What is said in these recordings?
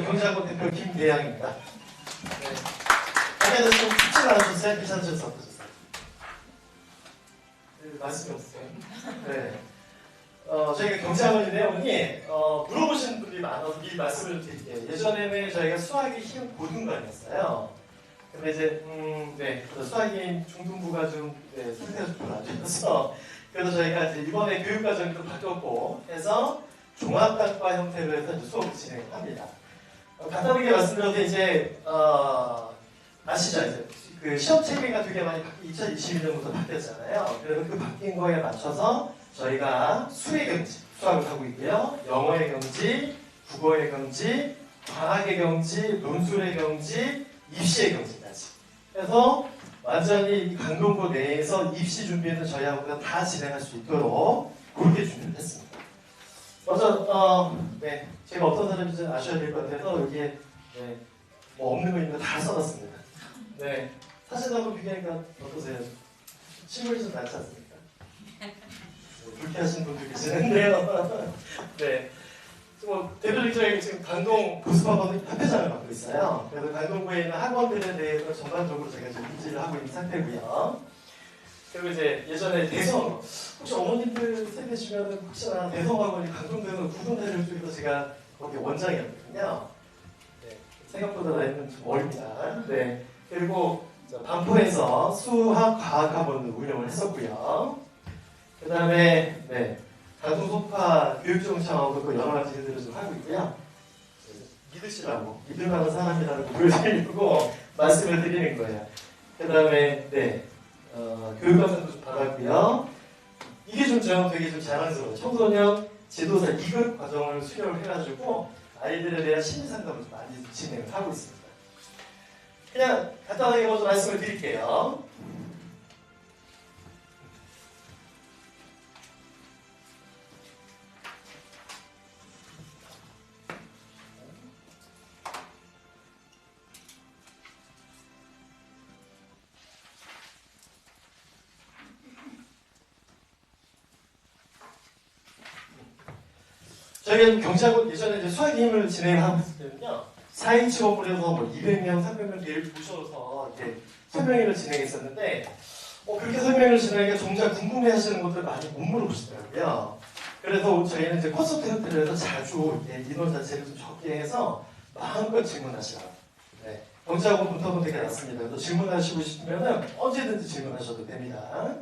경제학원 대표 김대양입니다. 네. 아까도 좀 쉽지 않으셨어요? 괜찮으셨어요? 어떠셨어요? 네, 말씀이 없으세요? 네. 저희가 경제학원인데요, 어머니 물어보시는 분들이 많아서 미리 말씀을 드릴게요. 예전에는 저희가 수학이 힘 고등반이었어요. 근데 이제 네, 수학이 중등부가 좀 상태가 좀 별로 안 좋아서 그래서 저희가 이제 이번에 교육과정이 좀 바뀌었고 해서 종합학과 형태로 해서 이제 수업을 진행합니다. 간단하게 말씀드려도 이제 아시죠? 이제 그 시험 체계가 되게 많이 2022년부터 바뀌었잖아요. 그래서 그 바뀐 거에 맞춰서 저희가 수의 경지, 수학을 하고 있고요. 영어의 경지, 국어의 경지, 과학의 경지, 논술의 경지, 입시의 경지까지. 그래서 완전히 강동고 내에서 입시 준비는 저희하고 다 진행할 수 있도록 그렇게 준비를 했습니다. 먼저 네, 제가 어떤 사람인지 아셔야 될 것 같아서 여기에 네, 뭐 없는 거 있는 거 다 써놨습니다. 네, 사진하고 비교하니까 어떠세요? 실물이 좀 낫지 않습니까? 불쾌하신 분들 계시는데요. 네. 대표적으로 저희 지금 강동 보습학원 협회장을 맡고 있어요. 그래서 강동구에 있는 학원들에 대해서 전반적으로 제가 지금 인지를 하고 있는 상태고요. 그리고 이제 예전에 대성, 혹시 어머님들 세대시면 혹시나 대성학원이 강동대에서 구분대를 쪽에서 제가 거기 원장이었거든요. 네. 생각보다 나이는 좀 어립니다. 네. 그리고 반포에서 수학, 과학학원을 운영을 했었고요. 그 다음에 네, 강동소파 교육정창하고 그 여러 가지 일들을 좀 하고 있고요. 믿으시라고, 믿을 만한 사람이라고 보여드리려고 말씀을 드리는 거예요. 그 다음에 네, 교육과정도 좀 받았고요. 이게 좀 저는 되게 좀 자랑스러워요. 청소년 지도사 2급 과정을 수료를 해가지고 아이들에 대한 심리상담을 좀 많이 진행을 하고 있습니다. 그냥 간단하게 먼저 말씀을 드릴게요. 저희가 경제학원 예전에 이제 수학의 힘을 진행하고 있을 때는요, 4인 직업으로 해서 뭐 200명, 300명 예를 모셔서 이렇게 설명회를 진행했었는데, 그렇게 설명회를 진행하니까 정작 궁금해 하시는 것들 많이 못 물어보시더라고요. 그래서 저희는 이제 콘서트 형태로 해서 자주 인원 자체를 좀 적게 해서 마음껏 질문하시라고. 네. 경제학원 부터는 되게 낫습니다. 또 질문하시고 싶으면 언제든지 질문하셔도 됩니다.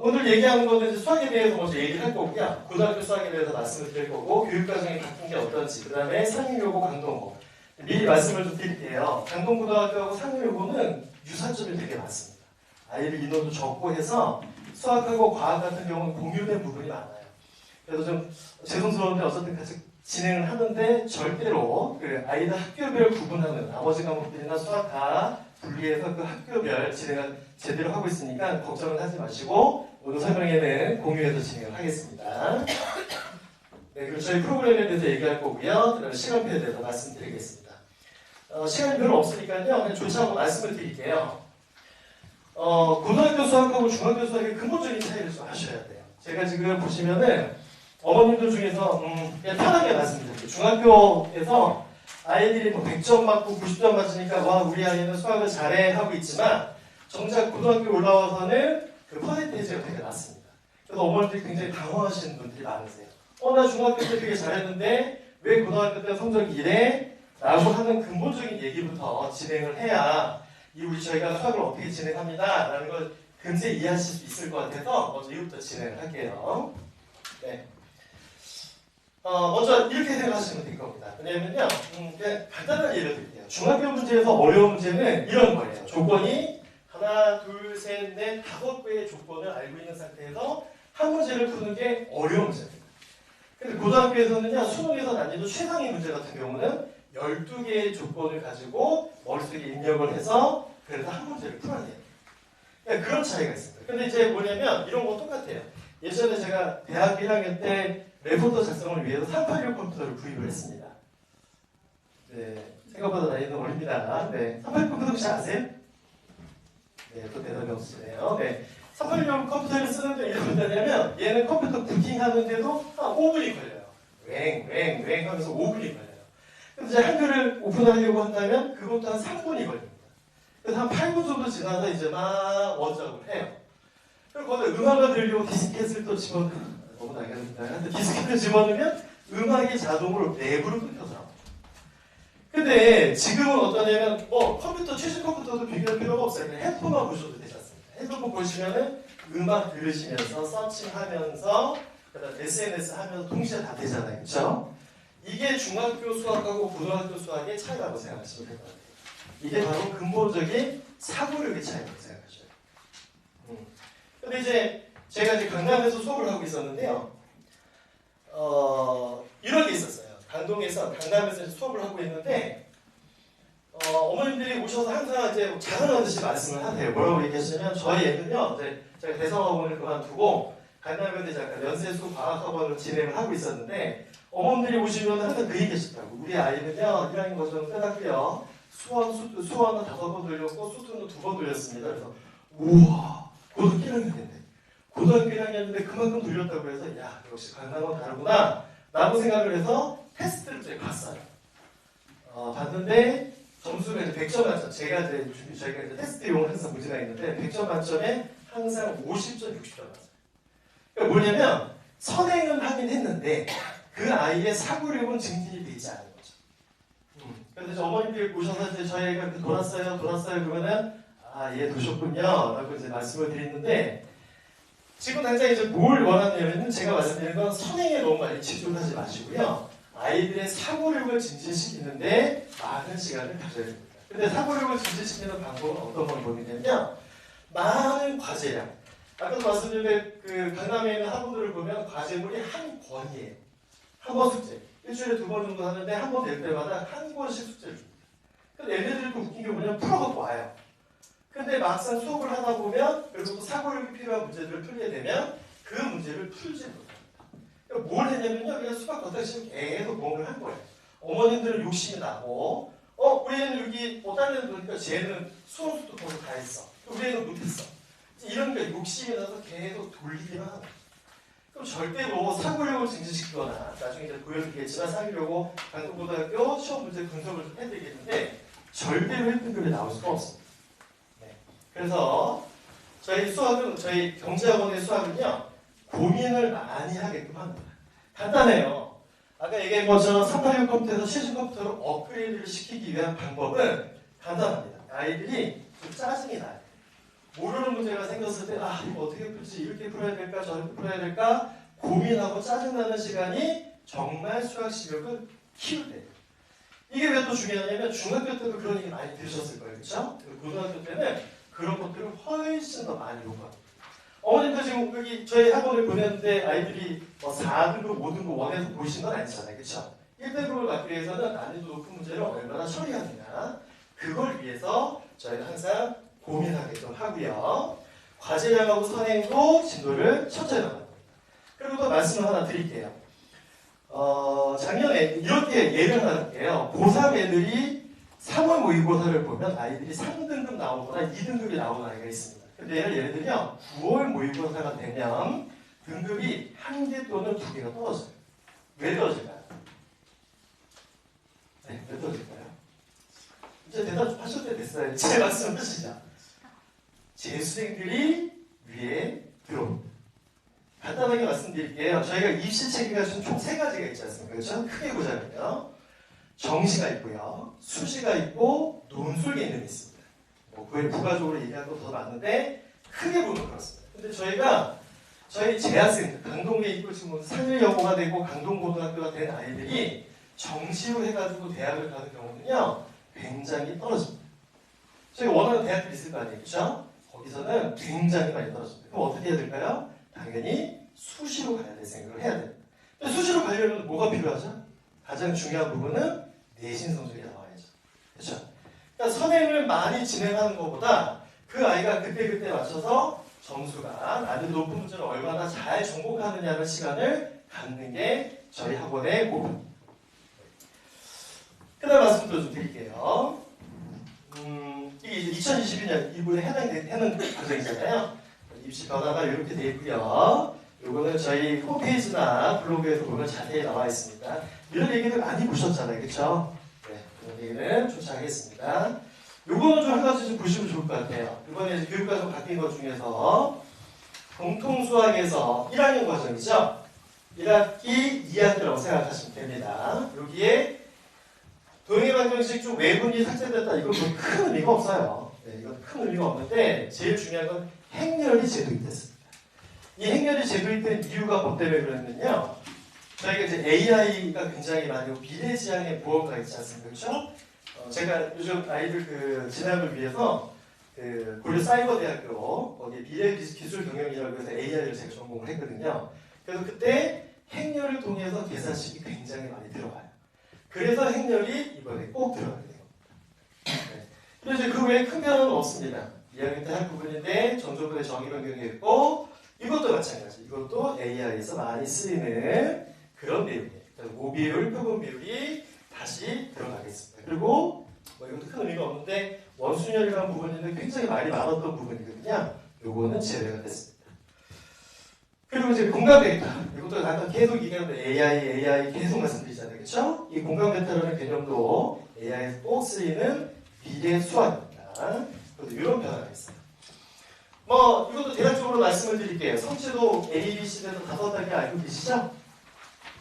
오늘 얘기하는 거는 이제 수학에 대해서 먼저 얘기를 할 거고요. 고등학교 수학에 대해서 말씀을 드릴 거고, 교육과정이 바뀐 게 어떤지, 그 다음에 상임여고, 강동고. 미리 말씀을 좀 드릴게요. 강동고등학교하고 상임여고는 유사점이 되게 많습니다. 아이들 인원도 적고 해서 수학하고 과학 같은 경우는 공유된 부분이 많아요. 그래서 좀 죄송스러운데 어쨌든 같이 진행을 하는데 절대로 그 아이들 학교별 구분하는 나머지 과목들이나 수학 다 분리해서 그 학교별 진행을 제대로 하고 있으니까 걱정은 하지 마시고 오늘 설명회는 공유해서 진행을 하겠습니다. 네, 그리고 저희 프로그램에 대해서 얘기할 거고요. 그다음에 시간표에 대해서 말씀드리겠습니다. 시간이 별로 없으니까요. 그냥 조치 한번 말씀을 드릴게요. 고등학교 수학하고 중학교 수학의 근본적인 차이를 좀 아셔야 돼요. 제가 지금 보시면은 어머님들 중에서 그냥 편하게 말씀드릴게요. 중학교에서 아이들이 뭐 100점 맞고 90점 맞으니까 와 우리 아이는 수학을 잘해 하고 있지만 정작 고등학교 올라와서는 그 퍼센테이지가 되게 낮습니다. 그래서 어머니들이 굉장히 당황하시는 분들이 많으세요. 나 중학교 때 되게 잘했는데 왜 고등학교 때 성적이 이래? 라고 하는 근본적인 얘기부터 진행을 해야 우리 저희가 수학을 어떻게 진행합니다. 라는 걸 금세 이해하실 수 있을 것 같아서 먼저 이부터 진행을 할게요. 네. 먼저 이렇게 생각하시면 될 겁니다. 왜냐면요, 그냥 간단한 예를 드릴게요. 중학교 문제에서 어려운 문제는 이런 거예요. 조건이 하나, 둘, 셋, 넷, 5개의 조건을 알고 있는 상태에서 한 문제를 푸는 게 어려운 문제입니다. 근데 고등학교에서는요, 수능에서 난이도 최상의 문제 같은 경우는 12개의 조건을 가지고 머릿속에 입력을 해서 그래서 한 문제를 풀어내요. 그러니까 그런 차이가 있습니다. 근데 이제 뭐냐면 이런 거 똑같아요. 예전에 제가 대학 1학년 때 레포터 작성을 위해서 386 컴퓨터를 구입을 했습니다. 네, 생각보다 나이는 어립니다. 네, 386 컴퓨터 혹시 아세요? 네, 또 대답이 없으시네요. 네, 386 컴퓨터를 쓰는데 이렇게 된다면 얘는 컴퓨터 부팅하는데도 한 5분이 걸려요. 웽 하면서 5분이 걸려요. 이제 한글을 오픈하려고 한다면 그것도 한 3분이 걸립니다. 그래서 한 8분 정도 지나서 이제 막 원작업을 해요. 그리고 거기다 음악을 들려고 디스켓을 또 너무 나겠습니다. 근데 디스켓을 집어넣으면 음악이 자동으로 랩으로 끊겨서 나옵니다. 근데 지금은 어떠냐면 컴퓨터, 최신 컴퓨터도 비교할 필요가 없어요. 그냥 핸드폰만 보셔도 되지 않습니까? 핸드폰 보시면은 음악 들으시면서 서칭하면서 그다음 SNS 하면서 동시에 다 되잖아요. 그렇죠? 이게 중학교 수학하고 고등학교 수학의 차이라고 생각하시면 될 것 같아요. 이게 바로 근본적인 사고력의 차이라고 생각하셔요. 근데 이제 제가 이제 강남에서 수업을 하고 있었는데요. 이런 게 있었어요. 강남에서 수업을 하고 있는데 어머님들이 오셔서 항상 이제 자랑하듯이 말씀을 하세요. 뭐라고 얘기하시냐면 저희 애는요, 이제 제가 대성학원을 그만두고 강남에 잠깐 연세수 과학학원을 진행을 하고 있었는데 어머님들이 오시면 항상 그 얘기 하시더라고요. 우리 아이는요 1학년 과정 끝났고요. 수원은 5번 돌렸고 수투는 2번 돌렸습니다. 그래서 우와 고등학교 1학년인데 고등학교 1학년인데 그만큼 돌렸다고 해서 야 역시 강남은 다르구나 라고 생각을 해서 테스트를 제가 봤어요. 봤는데 점수가 이제 100점 만점 저희가 이제 테스트용을 항상 문제가 있는데 100점 만점에 항상 50점 60점 맞아요. 그러니까 뭐냐면 선행은 하긴 했는데 그 아이의 사고력은 증진이 되지 않은 거죠. 그래서 이제 어머님들이 오셔서 이제 저희가 돌았어요 그러면은 얘 도셨군요 라고 이제 말씀을 드리는데 지금 당장 이제 뭘 원하냐면은 제가 말씀드린 건 선행에 너무 많이 집중하지 마시고요. 아이들의 사고력을 증진시키는데 많은 시간을 가져야 됩니다. 근데 사고력을 증진시키는 방법은 어떤 방법이냐면요. 많은 과제량. 아까도 말씀드린 그 강남에 있는 학원들을 보면 과제물이 한 권이에요. 한 번 숙제. 일주일에 2번 정도 하는데 한 번 될 때마다 한 권씩 숙제를 줍니다. 근데 얘네들도 웃긴 게 뭐냐면 풀어갖고 와요. 근데 막상 수업을 하다 보면 그리고 또 사고력이 필요한 문제들을 풀게 되면 그 문제를 풀지 못합니다. 그러니까 뭘 했냐면요. 그냥 수학 겉핥기식 계속 공부를 한 거예요. 어머님들은 욕심이 나고 우리 애는 여기 다른 애는 보니까 쟤는 수험수도 거기서 다 했어. 우리 애는 못했어. 이런 게 욕심이 나서 계속 돌리기만 하는 거예요. 그럼 절대로 사고력을 증진시키거나 나중에 이제 보여드리겠지만 사기려고 강동고등학교 시험 문제 분석을 좀 해드리겠는데 절대로 1등급이 나올 수가 없습니다. 네. 그래서 저희 경제학원의 수학은요 고민을 많이 하게끔 합니다. 간단해요. 아까 얘기한 것처럼 386 컴퓨터에서 최신 컴퓨터로 업그레이드를 시키기 위한 방법은 간단합니다. 아이들이 좀 짜증이 나요. 모르는 문제가 생겼을 때 이거 어떻게 풀지? 이렇게 풀어야 될까? 저렇게 풀어야 될까? 고민하고 짜증나는 시간이 정말 수학 실력을 키울 때예요. 이게 왜 또 중요하냐면 중학교 때도 그런 얘기 많이 들으셨을 거예요. 그렇죠? 고등학교 때는 그런 것들을 훨씬 더 많이 요구합니다. 어머님도 지금 여기 저희 학원을 보냈는데 아이들이 4등급, 5등급 원해서 보신 건 아니잖아요. 그렇죠? 1등급을 받기 위해서는 난이도 높은 문제를 얼마나 처리하느냐 그걸 위해서 저희는 항상 고민하게끔 하고요. 과제량하고 선행도 진도를 천천히 나갑니다. 그리고 또 말씀을 하나 드릴게요. 작년에 이렇게 예를 하나 드릴게요. 고3 애들이 3월 모의고사를 보면 아이들이 3등급 나오거나 2등급이 나오는 아이가 있습니다. 근데 예를 들면 9월 모의고사가 되면 등급이 1개 또는 2개가 떨어져요. 왜 떨어질까요? 네, 왜 떨어질까요? 이제 대답 좀 하실 때 됐어요. 제 말씀 하시죠. 재수생들이 위에 들어옵니다. 간단하게 말씀드릴게요. 저희가 입시체계가 총 3가지가 있지 않습니까? 그렇죠? 크게 보자면요. 정시가 있고요. 수시가 있고 논술 개념이 있습니다. 그걸 부가적으로 얘기하는 건 더 많은데 크게 보면 그렇습니다. 근데 저희 재학생들, 강동에 있고 지금 상일여고가 되고 강동고등학교가 된 아이들이 정시로 해가지고 대학을 가는 경우는요. 굉장히 떨어집니다. 저희 원하는 대학들이 있을 거 아니에요. 그렇죠? 거기서는 굉장히 많이 떨어집니다. 그럼 어떻게 해야 될까요? 당연히 수시로 가야 될 생각을 해야 됩니다. 근데 수시로 가려면 뭐가 필요하죠? 가장 중요한 부분은 내신 성적이 나와야죠. 그렇죠? 그러니까 선행을 많이 진행하는 것보다 그 아이가 그때그때 맞춰서 점수가 난이도 높은 문제를 얼마나 잘 정복하느냐는 시간을 갖는 게 저희 학원의 목표입니다. 그 다음 말씀도 좀 드릴게요. 이게 2022년 이분에 해당 과정이잖아요. 입시 변화가 이렇게 되어 있고요. 이거는 저희 홈페이지나 블로그에서 보면 자세히 나와 있습니다. 이런 얘기를 많이 보셨잖아요. 그렇죠? 네, 그런 얘기는 조치하겠습니다. 요거는 좀 한 가지 좀 보시면 좋을 것 같아요. 이번에 이제 교육과정 바뀐 것 중에서 공통수학에서 1학년 과정이죠. 1학기 2학기라고 생각하시면 됩니다. 여기에 도형의 방정식 중 외분이 삭제됐다. 이건 뭐 큰 의미가 없어요. 네, 이건 큰 의미가 없는데 제일 중요한 건 행렬이 제도입됐습니다. 이 행렬이 제도입된 이유가 뭐 때문에 그랬느냐? 저희가 이제 AI가 굉장히 많이 미래지향의 무언가 있지 않습니까? 그렇죠? 제가 요즘 아이들 그 진학을 위해서 그 고려 사이버대학교 거기 미래기술경영이라고 해서 AI를 제가 전공을 했거든요. 그래서 그때 행렬을 통해서 계산식이 굉장히 많이 들어가요. 그래서 행렬이 이번에 꼭 들어가게 돼요. 네. 그래서 그 외에 큰 변화는 없습니다. 2학년 때 할 부분인데 정조분의 정의 변경이 있고 이것도 마찬가지. 이것도 AI에서 많이 쓰이는 그런 내용이에요. 모비율, 표본 비율이 다시 들어가겠습니다. 그리고 뭐 이것도 큰 의미가 없는데 원순열이라는 부분인데 굉장히 많이 많았던 부분이거든요. 요거는 제외가 됐습니다. 그리고 이제 공감 벡터. 이것도 아까 계속 얘기하는 AI 계속 말씀드리잖아요. 그렇죠? 이 공감 벡터라는 개념도 AI에서 꼭 쓰이는 미래 수학입니다. 그것도 이런 변화가 있어요. 뭐 이것도 대략적으로 말씀을 드릴게요. 성체도 A, B, C에서 5단계 알고 계시죠?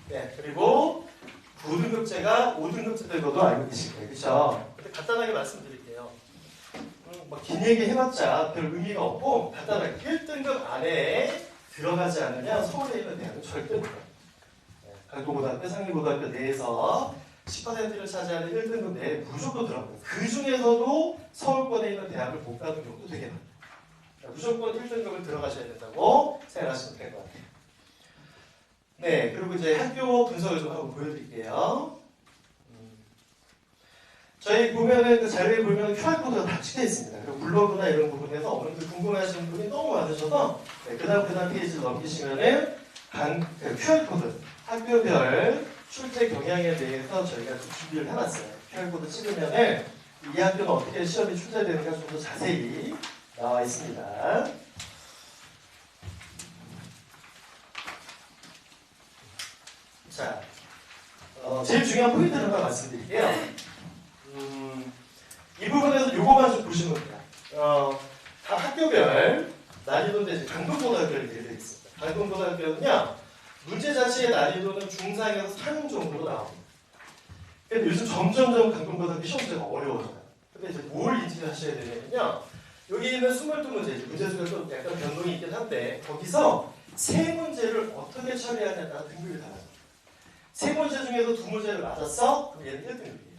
네. 그리고 9등급제가 5등급제 것도 알고 계실 거예요. 그렇죠? 근데 간단하게 말씀드릴게요. 뭐 긴 얘기 해봤자 별 의미가 없고 간단하게 1등급 안에 들어가지 않으면 서울에 있는 대학은 절대 못 가요. 강동고등학교, 상리고등학교 내에서 10%를 차지하는 1등급 내에 무조건 들어가요. 그 중에서도 서울권에 있는 대학을 못 가는 경우도 되게 많아요. 무조건 1등급을 들어가셔야 된다고 생각하시면 될 것 같아요. 네, 그리고 이제 학교 분석을 좀 한번 보여드릴게요. 저희 보면은 그 자료에 보면 QR코드가 다 찍혀 있습니다. 그리고 블로그나 이런 부분에서 어머님들 궁금해하시는 분이 너무 많으셔서 네, 그 다음 페이지를 넘기시면은 그 QR코드 학교별 출제 경향에 대해서 저희가 좀 준비를 해놨어요. QR코드 찍으면은 이 학교는 어떻게 시험이 출제되는가 좀 더 자세히 나와 있습니다. 자, 제일 중요한 포인트를 하나 말씀드릴게요. 이 부분에서 요거만 좀 보시면 됩니다. 다 학교별 난이도인데 이제 강동고등학교를 드리겠습니다. 강동고등학교는요, 문제 자체의 난이도는 중상에서 상용 정도로 나옵니다. 근데 요즘 점점점 강동고등학교 시험 문제가 어려워져요. 근데 이제 뭘 인지하셔야 되냐면요, 여기 있는 22문제, 문제 수가 좀 약간 변동이 있긴 한데, 거기서 세 문제를 어떻게 처리하냐에 따라 등급이 달라요. 세 문제 중에서 두 문제를 맞았어? 그럼 얘는 1등급이에요.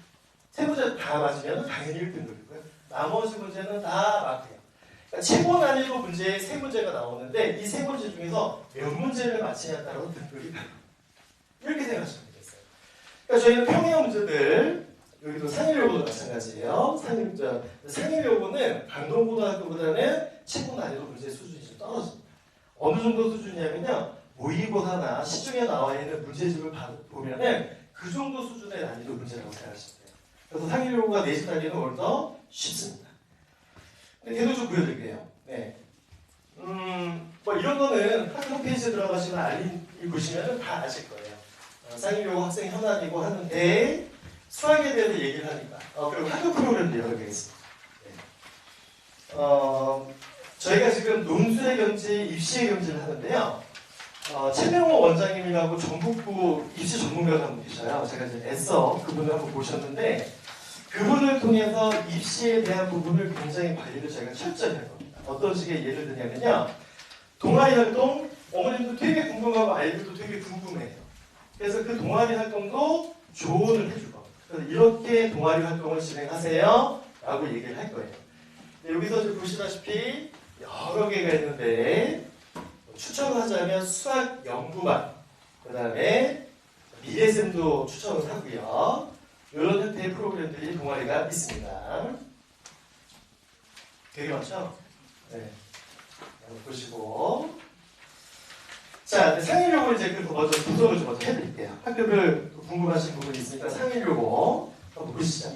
세 문제 다 맞으면 당연히 1등급이고요. 나머지 문제는 다 맞고요. 그러니까 최고 난이도 문제에 세 문제가 나오는데 이 세 문제 중에서 몇 문제를 맞히냐에 따라서 등급이 달라요. 이렇게 생각하시면 되겠어요. 그러니까 저희는 평형 문제들, 여기도 상일요고도 마찬가지예요. 상일요고는 강동고등학교보다는 최고 난이도 문제 수준이 좀 떨어집니다. 어느 정도 수준이냐면요, 모의고사나 시중에 나와 있는 문제집을 보면은 그 정도 수준의 난이도 문제라고 생각하시면 돼요. 그래서 상일요고가 내신하기는 오히려 더 쉽습니다. 근데 걔도 좀 보여드릴게요. 네. 뭐 이런 거는 학교 홈페이지에 들어가시면 알림 보시면 다 아실 거예요. 상일요고 학생 현안이고 하는데 수학에 대해서 얘기를 하니까 그리고 학교 프로그램도 여러 개 있습니다. 네. 저희가 지금 논술의 경지, 입시의 경지를 하는데요. 최명호 원장님이라고 전북부 입시 전문가가 한 분 계셔요. 제가 이제 애써 그분을 한번 모셨는데 그분을 통해서 입시에 대한 부분을 굉장히 관리를 저희가 철저히 할 겁니다. 어떤 식의 예를 들냐면요, 동아리 활동, 어머님도 되게 궁금하고 아이들도 되게 궁금해요. 그래서 그 동아리 활동도 조언을 해줄 겁니다. 그래서 이렇게 동아리 활동을 진행하세요 라고 얘기를 할 거예요. 여기서 지금 보시다시피 여러 개가 있는데 추천을 하자면 수학 연구반, 그 다음에 미래쌤도 추천을 하고요. 이런 형태의 프로그램들이 동아리가 있습니다. 되게 많죠? 네. 보시고. 자, 상일요고 이제 먼저 분석을 좀 먼저 해드릴게요. 학교별 궁금하신 부분이 있으니까 상일요고 한번 보시죠.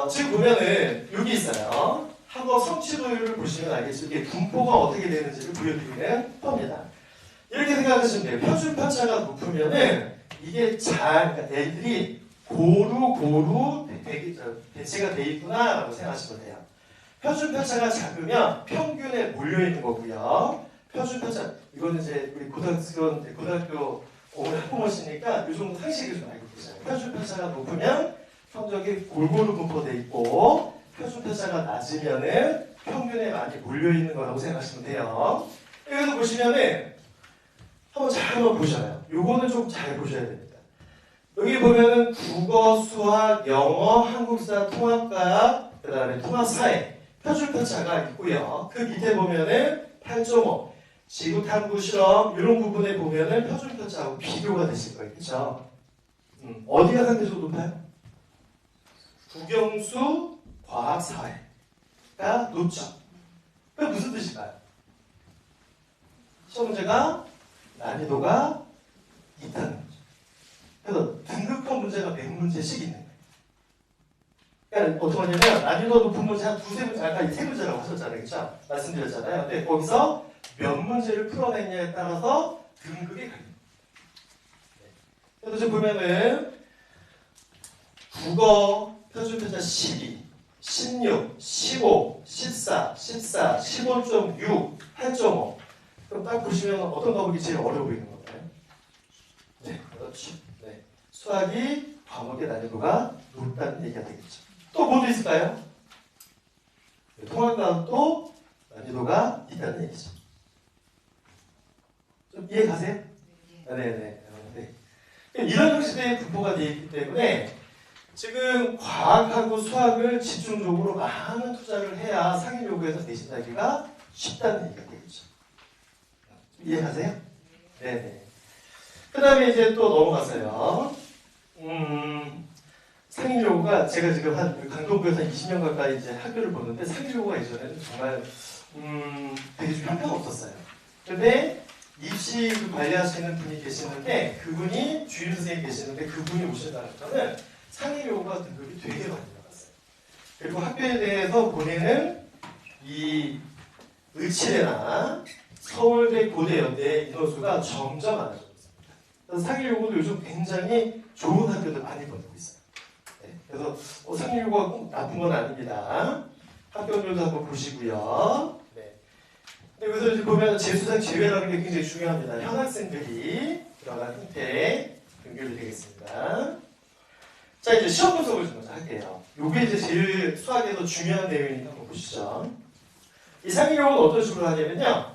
지금 보면은 여기 있어요. 학업 성취도율을 보시면 알겠죠. 이게 분포가 어떻게 되는지를 보여드리는 겁니다. 이렇게 생각하시면 돼요. 표준 편차가 높으면은 이게 그러니까 애들이 고루 배치가 돼 있구나라고 생각하시면 돼요. 표준 편차가 작으면 평균에 몰려 있는 거고요. 표준 편차 이거는 이제 우리 고등학교 오늘 학부모시니까 이 정도 상식을 좀 알고 계세요. 표준 편차가 높으면 성적이 골고루 분포돼 있고 표준 편차가 낮으면은 평균에 많이 몰려 있는 거라고 생각하시면 돼요. 여기서 보시면은 한번 보셔요. 요거는 좀 잘 보셔야 됩니다. 여기 보면은 국어, 수학, 영어, 한국사, 통합과학, 그 다음에 통합사회 표준 편차가 있고요. 그 밑에 보면은 8.5 지구탐구 실험 이런 부분에 보면은 표준 편차하고 비교가 되실 거예요. 그렇죠? 어디가 상대적으로 높아요? 국영수, 과학, 사회가 높죠. 그게 무슨 뜻일까요? 시험 문제가 난이도가 있다는 거죠. 그래서 등급형 문제가 몇 문제씩 있는 거예요. 그러니까 어떻게 하냐면 난이도 높은 문제 한 두세 문제, 아까 세 문제라고 하셨잖아요. 그렇죠? 말씀드렸잖아요. 근데 거기서 몇 문제를 풀어냈냐에 따라서 등급이 갈립니다. 그래서 지금 보면은 국어 표준 편차 12, 16, 15, 14, 15.6, 8.5. 그럼 딱 보시면 어떤 과목이 제일 어려워 보이는 건가요? 네, 그렇죠. 네. 수학이 과목의 난이도가 높다는 얘기가 되겠죠. 또 뭐도 있을까요? 네, 통합과학도 난이도가 있다는 얘기죠. 좀 이해 가세요? 네네. 네. 이런 형식의 분포가 되어 있기 때문에 지금 과학하고 수학을 집중적으로 많은 투자를 해야 상위 요구에서 내신하기가 쉽다는 얘기가 되겠죠. 이해하세요? 네네. 그 다음에 이제 또 넘어가서요. 상위 요구가 제가 지금 한 강동구에서 20년 가까이 이제 학교를 보는데 상위 요구가 이전에는 정말 되게 좀 형편없었어요. 근데 입시 관리하시는 분이 계시는데 그분이 주임 선생님이 계시는데 그분이 오신다는 상위 요구가 등급이 되게 많이 나갔어요. 그리고 학교에 대해서 보내는 이 의치대나 서울대, 고대, 연대 인원수가 점점 많아지고 있습니다. 그래서 상위 요구도 요즘 굉장히 좋은 학교들 많이 보내고 있어요. 네, 그래서 상위 요구가 꼭 나쁜 건 아닙니다. 학교들도 한번 보시고요. 네. 근데 여기서 이제 보면 재수상 제외라는 게 굉장히 중요합니다. 현학생들이 들어간 형태의 등급이 되겠습니다. 자, 이제 시험 분석을 좀 먼저 할게요. 요게 이제 제일 수학에서 중요한 내용이니까 한번 보시죠. 이 상위 요구는 어떤 식으로 하냐면요.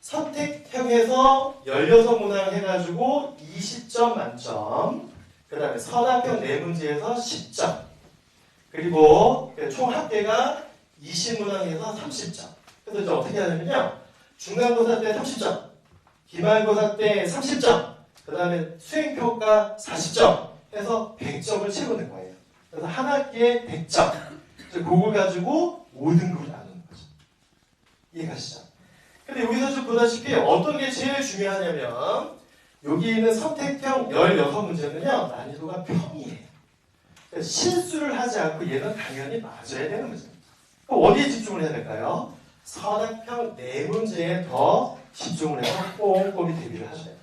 선택형에서 16문항 해가지고 20점 만점, 그 다음에 서답형 4문제에서 10점, 그리고 총 합계가 20문항에서 30점. 그래서 이제 어떻게 하냐면요. 중간고사 때 30점, 기말고사 때 30점, 그 다음에 수행평가 40점 해서 100점을 채우는 거예요. 그래서 한 학기에 100점. 그걸 가지고 5등급을 나누는 거죠. 이해가시죠? 근데 여기서 좀 보다시피 어떤 게 제일 중요하냐면 여기 있는 선택형 16문제는요. 난이도가 평이에요. 그래서 실수를 하지 않고 얘는 당연히 맞아야 되는 문제입니다. 그럼 어디에 집중을 해야 될까요? 서답형 4문제에 더 집중을 해서 꼼꼼히 대비를 하셔야 돼요.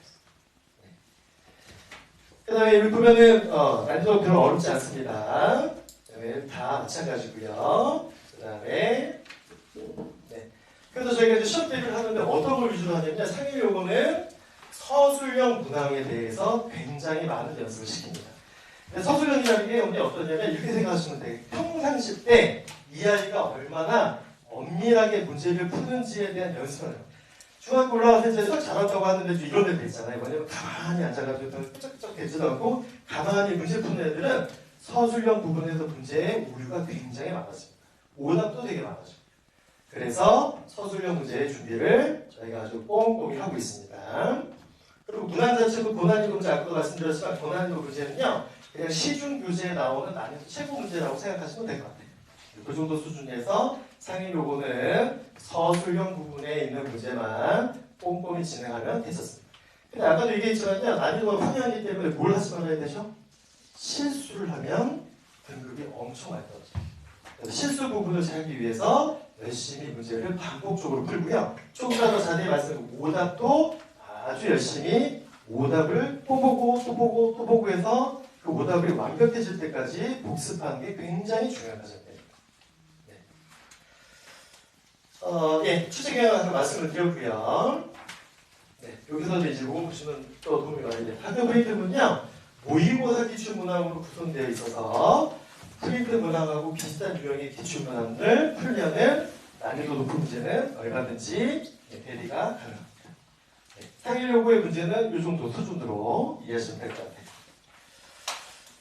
그 다음에 여기 보면은 난이도가 별로 어렵지 않습니다. 그다음에 다 마찬가지고요. 그 다음에 네. 그래서 저희가 이제 시험 대비를 하는데 어떤 걸 위주로 하냐면 상위 요구는 서술형 문항에 대해서 굉장히 많은 연습을 시킵니다. 서술형이라는 게 어떠냐면 이렇게 생각하시면 돼요. 평상시 때 이 아이가 얼마나 엄밀하게 문제를 푸는지에 대한 연습을 해요. 중학교 올라와서 이제 수학 잘한다고 하는데 이런 애들 있잖아요. 뭐냐면 가만히 앉아가지고 끄적끄적 대지도 않고 가만히 문제 푸는 애들은 서술형 부분에서 문제의 오류가 굉장히 많아집니다. 오답도 되게 많아지고. 그래서 서술형 문제의 준비를 저희가 아주 꼼꼼히 하고 있습니다. 그리고 문항자체도 고난이도 문제 아까도 말씀드렸지만 고난이도 문제는요. 그냥 시중 교재에 나오는 난이도 최고 문제라고 생각하시면 될 것 같아요. 그 정도 수준에서 상위 요구는 서술형 부분에 있는 문제만 꼼꼼히 진행하면 됐었습니다. 근데 아까도 얘기했지만요. 난이도가 평이하기 때문에 뭘 하지 말아야 되죠? 실수를 하면 등급이 엄청 많이 떨어져요. 그래서 실수 부분을 찾기 위해서 열심히 문제를 반복적으로 풀고요. 조금만 더 자세히 말씀드리고 오답도 아주 열심히 오답을 또 보고 해서 그 오답이 완벽해질 때까지 복습하는 게 굉장히 중요한 과정입니다. 예, 출제 경향 하나 말씀을 드렸고요. 네, 여기서도 이제 이거 보시면 또 도움이 많이 돼요. 학교 프린트문요, 모의고사 기출문항으로 구성되어 있어서 프린트 문항하고 비슷한 유형의 기출문항을 풀려는 난이도 높은 문제는 얼마든지 대비가 가능합니다. 네, 상일 요구의 문제는 이 정도 수준으로 이해하시면 될 것 같아요.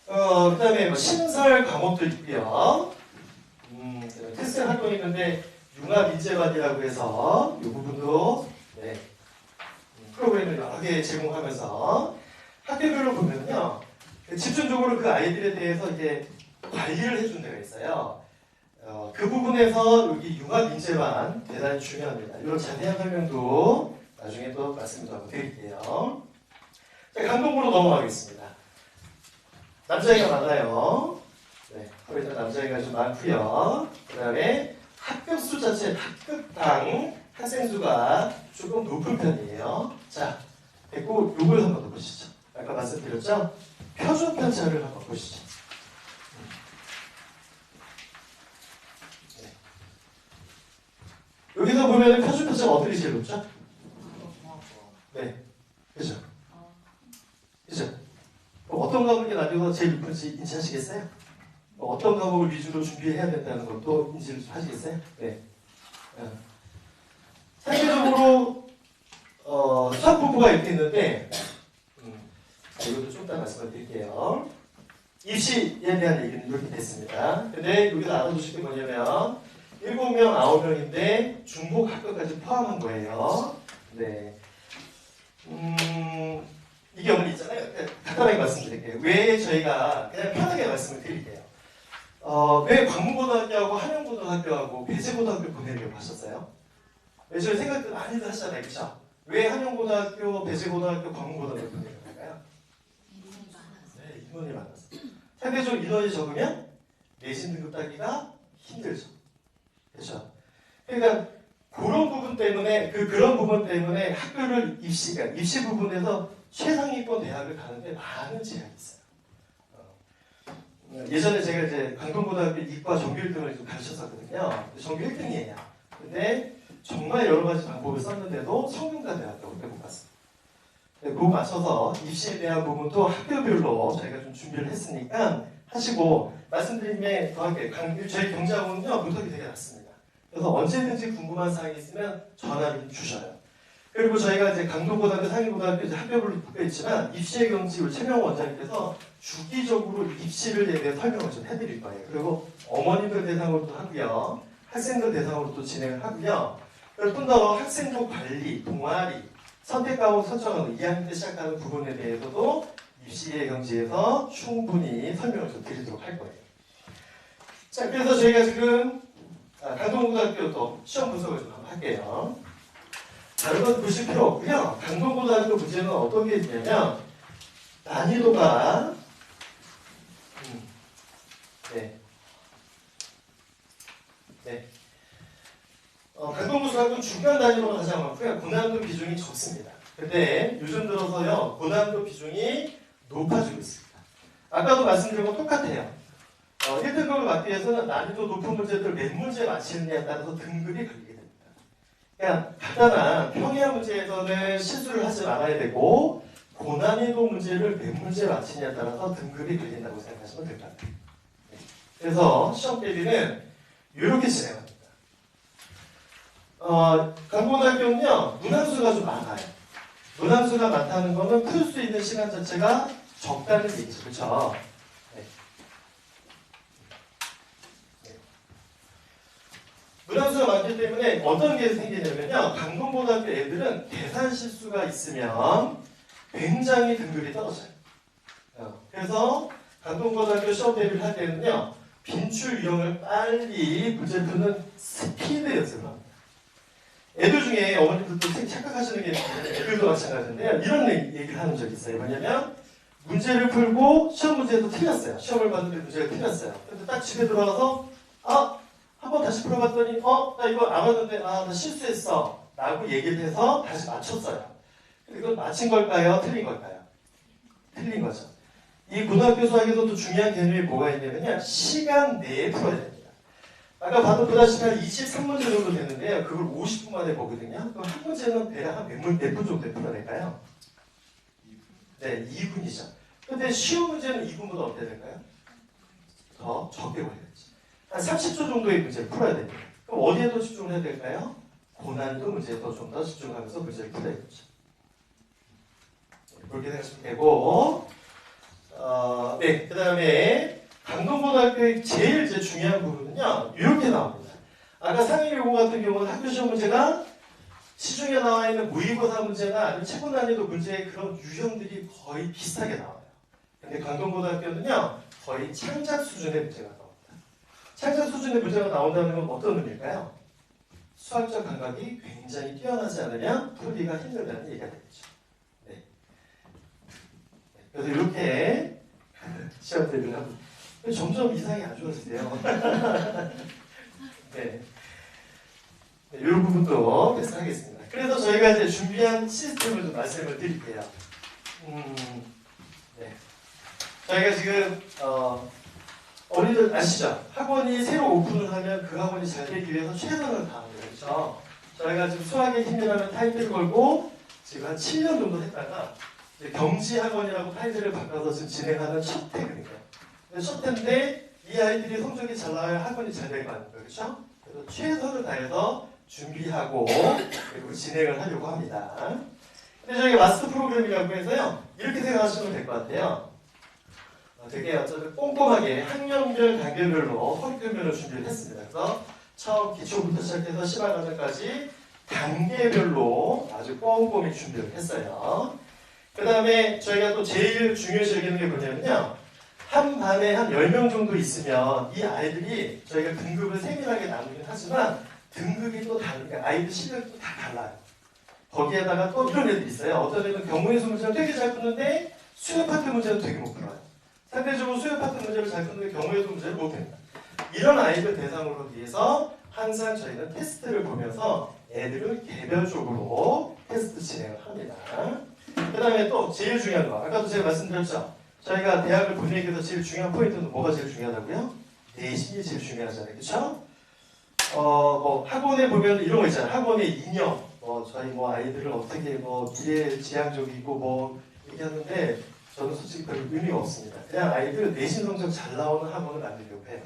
그 다음에 뭐 신설 과목도 있고요. 테스트 활동이 있는데 융합인재반이라고 해서 이 부분도 네, 프로그램을 여러 개 제공하면서 학교별로 보면요, 집중적으로 그 아이들에 대해서 이제 관리를 해준 데가 있어요. 그 부분에서 여기 융합인재반 대단히 중요합니다. 이런 자세한 설명도 나중에 또 말씀을 더 드릴게요. 자, 강동구로 넘어가겠습니다. 남자애가 많아요. 네, 거기서 남자애가 좀 많고요. 그 다음에 합격수 자체, 합격당 학생 수가 조금 높은 편이에요. 자, 됐고 요걸 한번 더 보시죠. 아까 말씀드렸죠? 표준 편차를 한번 보시죠. 네. 여기서 보면 표준 편차가 어떻게 제일 높죠? 네, 그죠? 그죠? 어떤 과목이 나중에 제일 높은지 인지하시겠어요? 어떤 과목을 위주로 준비해야 된다는 것도 인지를 하시겠어요? 네. 상대적으로 수학 분포가 이렇게 있는데 이것도 좀 이따 말씀을 드릴게요. 입시에 대한 얘기는 이렇게 됐습니다. 근데 여기서 알아두실 게 뭐냐면 7명, 9명인데 중복 합격까지 포함한 거예요. 네. 이 경우는 있잖아요. 간단하게 말씀드릴게요. 왜 저희가 그냥 편하게 말씀을 드릴게요. 왜 광문고등학교하고 한영고등학교하고 배재고등학교 보내려고 하셨어요? 왜 저희 생각들 많이들 하시잖아요. 그렇죠? 왜 한영고등학교, 배재고등학교, 광문고등학교 보내려고 할까요? 네, 인원이 많아서. 상대적으로 인원이 적으면 내신 등급 따기가 힘들죠. 그렇죠? 그러니까 그런 부분 때문에 그런 부분 때문에 학교를 입시 부분에서 최상위권 대학을 가는데 많은 제약이 있어요. 예전에 제가 이제 강동고등학교 이과 전교 1등을 좀 가르쳤었거든요. 전교 1등이에요. 근데 정말 여러 가지 방법을 썼는데도 성균관대학교 그때 못 갔어요. 그거 맞춰서 입시에 대한 부분도 학교별로 저희가 좀 준비를 했으니까 하시고 말씀드림에 더하게 저희 경제학원은요 문턱이 되게 낮습니다. 그래서 언제든지 궁금한 사항이 있으면 전화를 주셔요. 그리고 저희가 이제 강동고등학교, 상위고등학교 이제 학교별로 묶여 있지만 입시의 경지 우리 최명호 원장님께서 주기적으로 입시를 대해 설명을 좀 해드릴 거예요. 그리고 어머님들 대상으로도 하고요, 학생들 대상으로도 진행을 하고요. 좀 더 학생부 관리, 동아리, 선택 과목 설정하는 2학년 때 시작하는 부분에 대해서도 입시의 경지에서 충분히 설명을 좀 드리도록 할 거예요. 자, 그래서 저희가 지금 강동고등학교도 시험 분석을 좀 한번 할게요. 다른 건 보실 필요 없고요. 강동고등학교 문제는 어떤 게 있냐면 난이도가 강동고등학교는 중간 난이도가 가장 많고요. 고난도 비중이 적습니다. 근데 요즘 들어서요 고난도 비중이 높아지고 있습니다. 아까도 말씀드린 건 똑같아요. 1등급을 받기 위해서는 난이도 높은 문제들을 몇 문제 맞히느냐에 따라서 등급이 걸리게 됩니다. 그러니까 간단한 평이한 문제에서는 실수를 하지 말아야 되고 고난이도 문제를 몇 문제 맞히냐에 따라서 등급이 걸린다고 생각하시면 될 것 같아요. 그래서 시험 대비는 이렇게 진행합니다. 강고등학교는요 문항수가 좀 많아요. 문항수가 많다는 거는 풀 수 있는 시간 자체가 적다는 얘기죠. 그렇죠? 문항수가 많기 때문에 어떤 게 생기냐면요, 강동고등학교 애들은 계산 실수가 있으면 굉장히 등급이 떨어져요. 그래서 강동고등학교 시험 대비를 할 때는요 빈출 유형을 빨리 문제 푸는 스피드 연습을 합니다. 애들 중에 어머님들도 착각하시는 게 있는데 애들도 마찬가지인데요, 이런 얘기를 하는 적이 있어요. 뭐냐면 문제를 풀고 시험 문제도 틀렸어요. 시험을 봤는데 문제가 틀렸어요. 근데 딱 집에 들어와서 한번 다시 풀어봤더니 나 이거 알았는데 나 실수했어 라고 얘기를 해서 다시 맞췄어요. 이건 맞힌 걸까요? 틀린 걸까요? 틀린 거죠. 이 고등학교 수학에서 또 중요한 개념이 뭐가 있냐면요. 시간 내에 풀어야 됩니다. 아까 봐도 보다시피 한 23문제 정도 되는데요. 그걸 50분 만에 보거든요. 그럼 한 문제는 대략 한 몇 분 정도에 풀어낼까요? 네, 2분이죠. 근데 쉬운 문제는 2분보다 어떻게 될까요? 더 적게 걸리겠죠. 한 30초 정도의 문제를 풀어야 됩니다. 그럼 어디에 더 집중을 해야 될까요? 고난이도 문제에 더 좀 더 집중하면서 문제를 풀어야겠죠. 그렇게 생각하시면 되고, 네, 그 다음에 강동고등학교의 제일 이제 중요한 부분은요, 이렇게 나옵니다. 아까 상위요고 같은 경우는 학교 시험 문제가 시중에 나와 있는 모의고사 문제나 아니면 체고 난이도 문제의 그런 유형들이 거의 비슷하게 나와요. 근데 강동고등학교는요, 거의 창작 수준의 문제가 나옵니다. 창작 수준의 문제가 나온다는 건 어떤 의미일까요? 수학적 감각이 굉장히 뛰어나지 않으면 풀기가 힘들다는 얘기가 되겠죠. 네. 그래서 이렇게 시험 대비를 합니다. 점점 이상이 안 좋아지세요. 네. 네, 이런 부분도 패스하겠습니다. 그래서 저희가 이제 준비한 시스템을 좀 말씀을 드릴게요. 네. 저희가 지금 어린이들 아시죠? 학원이 새로 오픈을 하면 그 학원이 잘 되기 위해서 최선을 다합니다. 그렇죠? 저희가 지금 수학의 힘이라는 타이틀을 걸고 지금 한 7년 정도 했다가 경지학원이라고 타이틀을 바꿔서 지금 진행하는 첫 해거든요. 첫 해인데 이 아이들이 성적이 잘 나와야 학원이 잘 될 거 아닙니까? 그렇죠? 그래서 최선을 다해서 준비하고 그리고 진행을 하려고 합니다. 근데 저희가 마스터 프로그램이라고 해서요. 이렇게 생각하시면 될 것 같아요. 되게 어쩌면 꼼꼼하게 학년별, 단계별로 커리큘럼을 준비를 했습니다. 그래서 처음 기초부터 시작해서 심화과정까지 단계별로 아주 꼼꼼히 준비를 했어요. 그 다음에 저희가 또 제일 중요시 여기는 게 뭐냐면요. 한 반에 한 10명 정도 있으면 이 아이들이 저희가 등급을 세밀하게 나누긴 하지만 등급이 또 다르니까 아이들 실력도 다 달라요. 거기에다가 또 이런 애들이 있어요. 어떤 애들은 경우의 수 문제를 되게 잘 푸는데 수요 파트 문제는 되게 못 풀어요. 상대적으로 수요 파트 문제를 잘 푸는데 경우의 수 문제를 못 풉니다. 이런 아이들 대상으로 위해서 항상 저희는 테스트를 보면서 애들을 개별적으로 테스트 진행을 합니다. 그 다음에 또 제일 중요한 거, 아까도 제가 말씀드렸죠. 저희가 대학을 보내기 위해서 제일 중요한 포인트는 뭐가 제일 중요하다고요? 내신이 제일 중요하잖아요. 그렇죠? 뭐 학원에 보면 이런 거 있잖아요. 학원의 이념, 저희 뭐 아이들을 어떻게 뭐 미래지향적이고 뭐 얘기하는데 저는 솔직히 별 의미가 없습니다. 그냥 아이들 내신 성적 잘 나오는 학원을 만들려고 해요.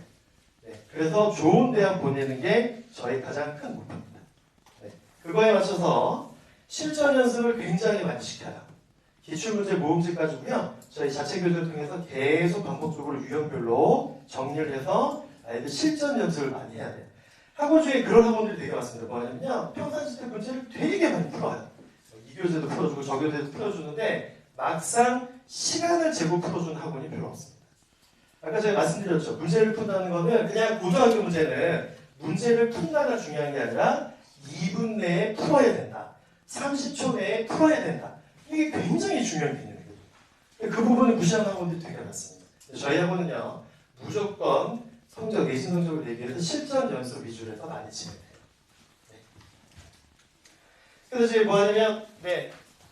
네, 그래서 좋은 대학 보내는 게 저희 가장 큰 목표입니다. 네, 그거에 맞춰서 실전 연습을 굉장히 많이 시켜요. 기출문제 모음집 가지고요. 저희 자체 교재를 통해서 계속 반복적으로 유형별로 정리를 해서 아이들 실전 연습을 많이 해야 돼요. 학원 중에 그런 학원들이 되게 많습니다. 뭐냐면요. 평상시 때 문제를 되게 많이 풀어요. 이 교재도 풀어주고 저 교재도 풀어주는데 막상 시간을 재고 풀어주는 학원이 별로 없습니다. 아까 제가 말씀드렸죠. 문제를 푼다는 거는 그냥 고등학교 문제는 문제를 푼다가 중요한 게 아니라 2분 내에 풀어야 된다. 30초 내에 풀어야 된다. 이게 굉장히 중요한 개념이거든요. 그 부분을 무시하는 학원들이 되게 많습니다. 저희 학원은요. 무조건 성적, 내신 성적을 내기 위해서 실전 연습 위주로 해서 많이 진행해요. 네. 그래서 지금 뭐 하냐면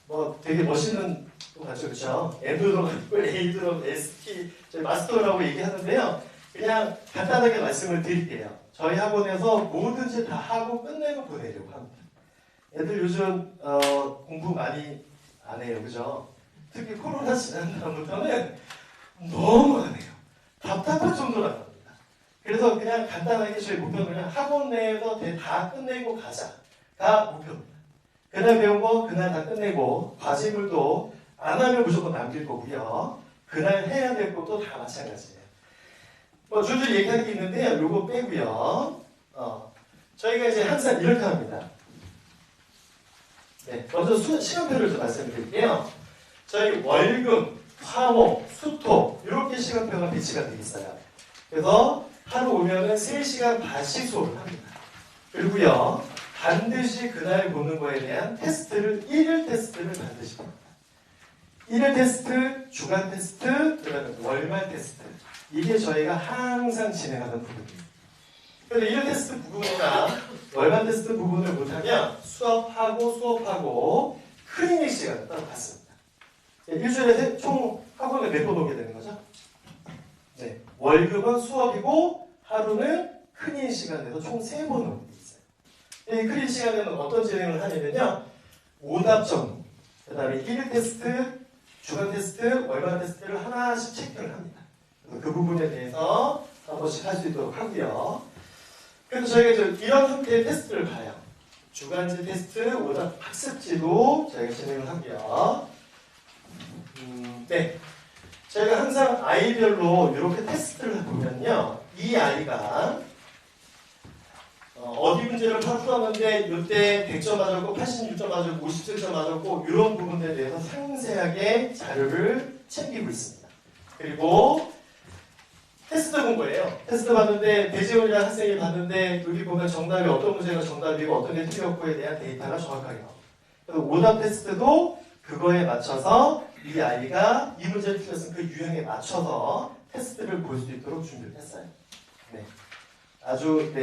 뭐 되게 멋있는 거 같죠, 그렇죠? M도 들어가고 A 들어가고 ST 저희 마스터라고 얘기하는데요. 그냥 간단하게 말씀을 드릴게요. 저희 학원에서 뭐든지 다 하고 끝내고 보내려고 합니다. 애들 요즘 공부 많이 안 해요, 그죠? 특히 코로나 지난 다음부터는 너무 안 해요. 답답할 정도로 안 합니다. 그래서 그냥 간단하게 저희 목표는 그냥 학원 내에서 다 끝내고 가자가 목표입니다. 그날 배운 거 그날 다 끝내고 과제물도 안 하면 무조건 남길 거고요. 그날 해야 될 것도 다 마찬가지예요. 뭐 줄줄 얘기할 게 있는데요. 요거 빼고요. 저희가 이제 항상 이렇게 합니다. 네, 먼저 시간표를 좀 말씀드릴게요. 저희 월금, 화목, 수토 이렇게 시간표가 배치가 되어 있어요. 그래서 하루 오면은 3시간 반씩 수업을 합니다. 그리고요. 반드시 그날 보는 거에 대한 테스트를 1일 테스트를 반드시 합니다. 1일 테스트, 주간 테스트, 그다음에 월말 테스트. 이게 저희가 항상 진행하는 부분입니다. 그런데 1일 테스트 부분이나 월말 테스트 부분을 못하면 수업하고 클리닉 시간을 따로 갖습니다. 일주일에 총 학원을 몇 번 오게 되는 거죠? 월급은 수업이고 하루는 클린 시간에서 총 3번으로 되어 있어요. 이 클린 시간에는 어떤 진행을 하냐면요. 오답 정리, 그 다음에 1일 테스트, 주간 테스트, 월간 테스트를 하나씩 체크를 합니다. 그래서 그 부분에 대해서 한 번씩 할 수 있도록 하고요. 그래서 저희가 이런 형태의 테스트를 봐요. 주간지 테스트, 오답 학습지도 저희가 진행을 하고요. 네. 저희가 항상 아이별로 이렇게 테스트를 보면요. 이 아이가 어디 문제를 풀었는데 이때 100점 맞았고 86점 맞았고 57점 맞았고 이런 부분에 대해서 상세하게 자료를 챙기고 있습니다. 그리고 테스트 본 거예요. 테스트 봤는데 배지훈이라는 학생이 봤는데 여기 보면 정답이 어떤 문제가 정답이고 어떤 게 틀렸고에 대한 데이터가 정확하게 나옵니다. 그래서 오답 테스트도 그거에 맞춰서 이 아이가 이 문제를 틀렸으면 그 유형에 맞춰서 테스트를 볼 수 있도록 준비를 했어요. 네. 아주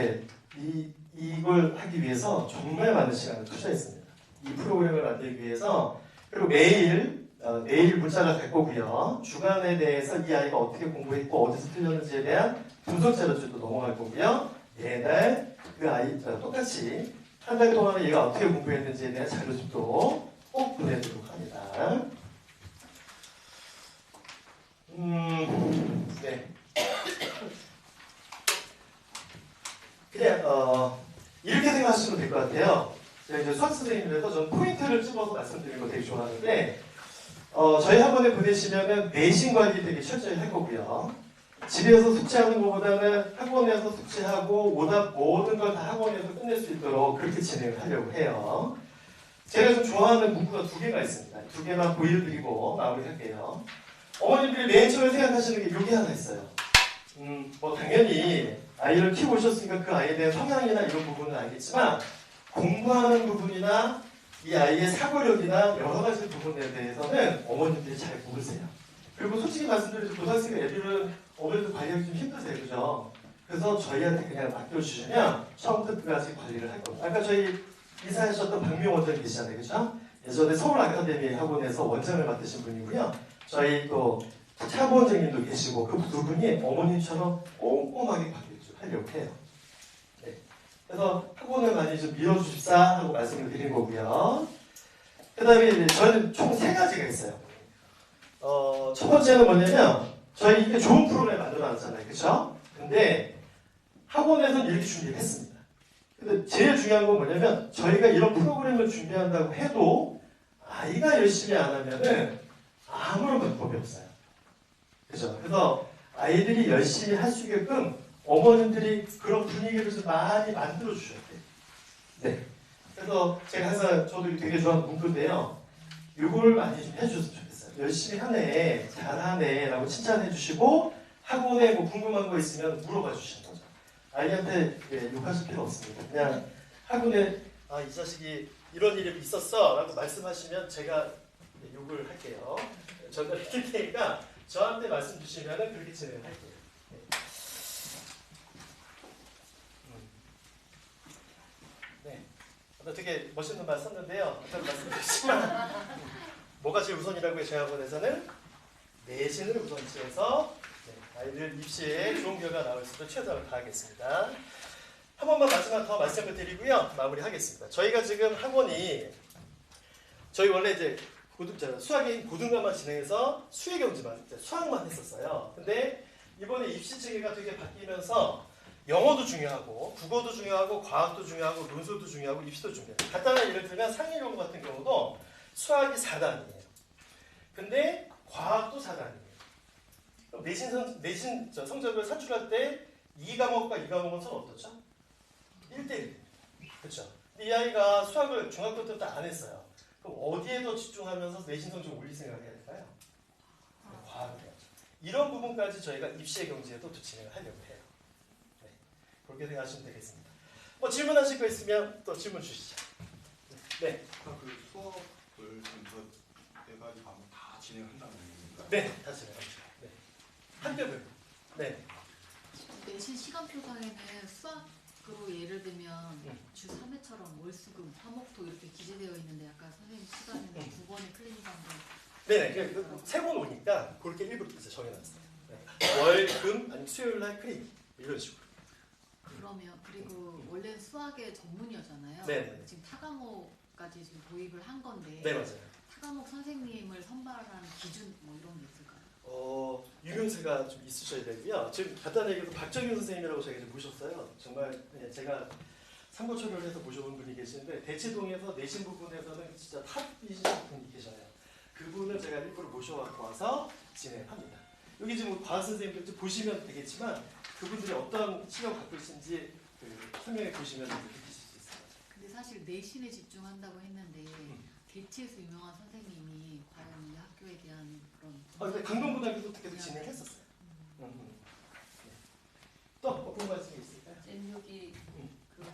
이걸 하기 위해서 정말 많은 시간을 투자했습니다. 이 프로그램을 만들기 위해서. 그리고 매일 문자가 될 거고요. 주간에 대해서 이 아이가 어떻게 공부했고 어디서 틀렸는지에 대한 분석 자료들도 넘어갈 거고요. 매달 그 아이랑 똑같이 한 달 동안에 얘가 어떻게 공부했는지에 대한 자료집도 꼭 보내드리도록 합니다. 네. 그냥 이렇게 생각하시면 될 것 같아요. 제가 이제 수학 선생님이라서 저는 포인트를 찍어서 말씀드리는 거 되게 좋아하는데 저희 학원에 보내시면은 내신 관리 되게 철저히 할 거고요. 집에서 숙제하는 것보다는 학원에서 숙제하고 오답 모든 걸 다 학원에서 끝낼 수 있도록 그렇게 진행을 하려고 해요. 제가 좀 좋아하는 문구가 2개가 있습니다. 2개만 보여드리고 마무리할게요. 어머님들이 맨 처음에 생각하시는 게 여기 하나 있어요. 뭐 당연히 아이를 키우고 오셨으니까 그 아이에 대한 성향이나 이런 부분은 알겠지만 공부하는 부분이나 이 아이의 사고력이나 여러 가지 부분에 대해서는 어머님들이 잘 모르세요. 그리고 솔직히 말씀드리면 고등학생 애들은 어머니들 관리하기 좀 힘드세요. 그죠? 그래서 저희한테 그냥 맡겨주시면 처음부터 끝까지 관리를 할 겁니다. 아까 저희 이사하셨던 박미영 원장님 계시잖아요. 그죠? 예전에 서울 아카데미 학원에서 원장을 맡으신 분이고요. 저희 또 차부 원장님도 계시고 그 두 분이 어머님처럼 꼼꼼하게 관리하려고 해요. 네. 그래서 학원을 많이 좀 밀어주십사 하고 말씀을 드린 거고요. 그 다음에 저는 총 3가지가 있어요. 첫 번째는 뭐냐면 저희 이렇게 좋은 프로그램 만들어놨잖아요. 그쵸? 근데 학원에서는 이렇게 준비를 했습니다. 근데 제일 중요한 건 뭐냐면 저희가 이런 프로그램을 준비한다고 해도 아이가 열심히 안 하면은 아무런 방법이 없어요. 그죠? 그래서 아이들이 열심히 할 수 있게끔 어머님들이 그런 분위기를 좀 많이 만들어 주셔야 돼요. 네. 그래서 제가 항상 저도 되게 좋아하는 문구인데요. 이걸 많이 좀 해주셨으면 좋겠어요. 열심히 하네, 잘하네 라고 칭찬해 주시고 학원에 뭐 궁금한 거 있으면 물어봐 주시는 거죠. 아이한테 욕하실 필요 없습니다. 그냥 학원에 이 자식이 이런 일이 있었어 라고 말씀하시면 제가 욕을 할게요. 전달해 드릴 테니까 저한테 말씀 주시면 그렇게 진행을 할게요. 네. 되게 멋있는 말 썼는데요. 아까 말씀드렸지만 뭐가 제일 우선이라고요? 저희 학원에서는 내신을 우선시해서 아이들 입시에 좋은 결과 나올 수 있도록 최선을 다하겠습니다. 한 번만 마지막 더 말씀을 드리고요. 마무리하겠습니다. 저희가 지금 학원이 저희 원래 이제 수학이 고등과만 진행해서 수의 경지만 수학만 했었어요. 근데 이번에 입시 체계가 되게 바뀌면서 영어도 중요하고 국어도 중요하고 과학도 중요하고 논술도 중요하고 입시도 중요해요. 간단한 예를 들면 상위연구 같은 경우도 수학이 4단이에요. 근데 과학도 4단이에요. 내신 성적을 산출할 때 2과목과 2과목은 서로 어떻죠? 1대1. 그렇죠? 근데 이 아이가 수학을 중학교 때부터 안 했어요. 그럼 어디에 더 집중하면서 내신 성적을 올릴 생각을 해야 될까요? 과학을 해야죠. 이런 부분까지 저희가 입시의 경지에도 또 진행을 하려고 해요. 네. 그렇게 생각하시면 되겠습니다. 뭐 질문하실 거 있으면 또 질문 주시죠. 네. 그 수업을 전부 4가지 과목 다 진행한다는 얘기인가요? 네, 다 진행합니다. 네. 한겹을. 네. 내신 시간표상에는 수학으로 예를 들면 주 3회처럼 월수금, 화목토 이렇게 기재되어 있는데 약간 선생님 시간에는 9번의 클리닉한데 네네. 3번 오니까 그렇게 일부러 정해놨어요. 네. 월, 금, 아니면 수요일 날 크림 이런 식으로. 그러면 그리고 원래 수학의 전문이었잖아요. 네. 지금 타과목까지 지금 도입을 한 건데 네, 맞아요. 타과목 선생님을 선발하는 기준 뭐 이런 게 있을까요? 유명세가 좀 있으셔야 되고요. 지금 간단히 얘기해서 박정윤 선생님이라고 저희가 이제 모셨어요. 정말 그냥 제가 삼고초려를 해서 모셔온 분이 계시는데 대치동에서 내신 부분에서는 진짜 탑이신 분이 계셔요. 그분을 제가 일부러 모셔갖고 와서 진행합니다. 여기 지금 과학 선생님들 보시면 되겠지만 그분들이 어떤 시각을 갖고 계신지 설명해 보시면 느끼실 수 있어요. 근데 사실 내신에 집중한다고 했는데 대치에서 유명한 선생님이 과연 이 학교에 대한 그런 근데 강동고등학교도 계속 진행했었어요. 네. 또 어떤 말씀이 있을까요? 여기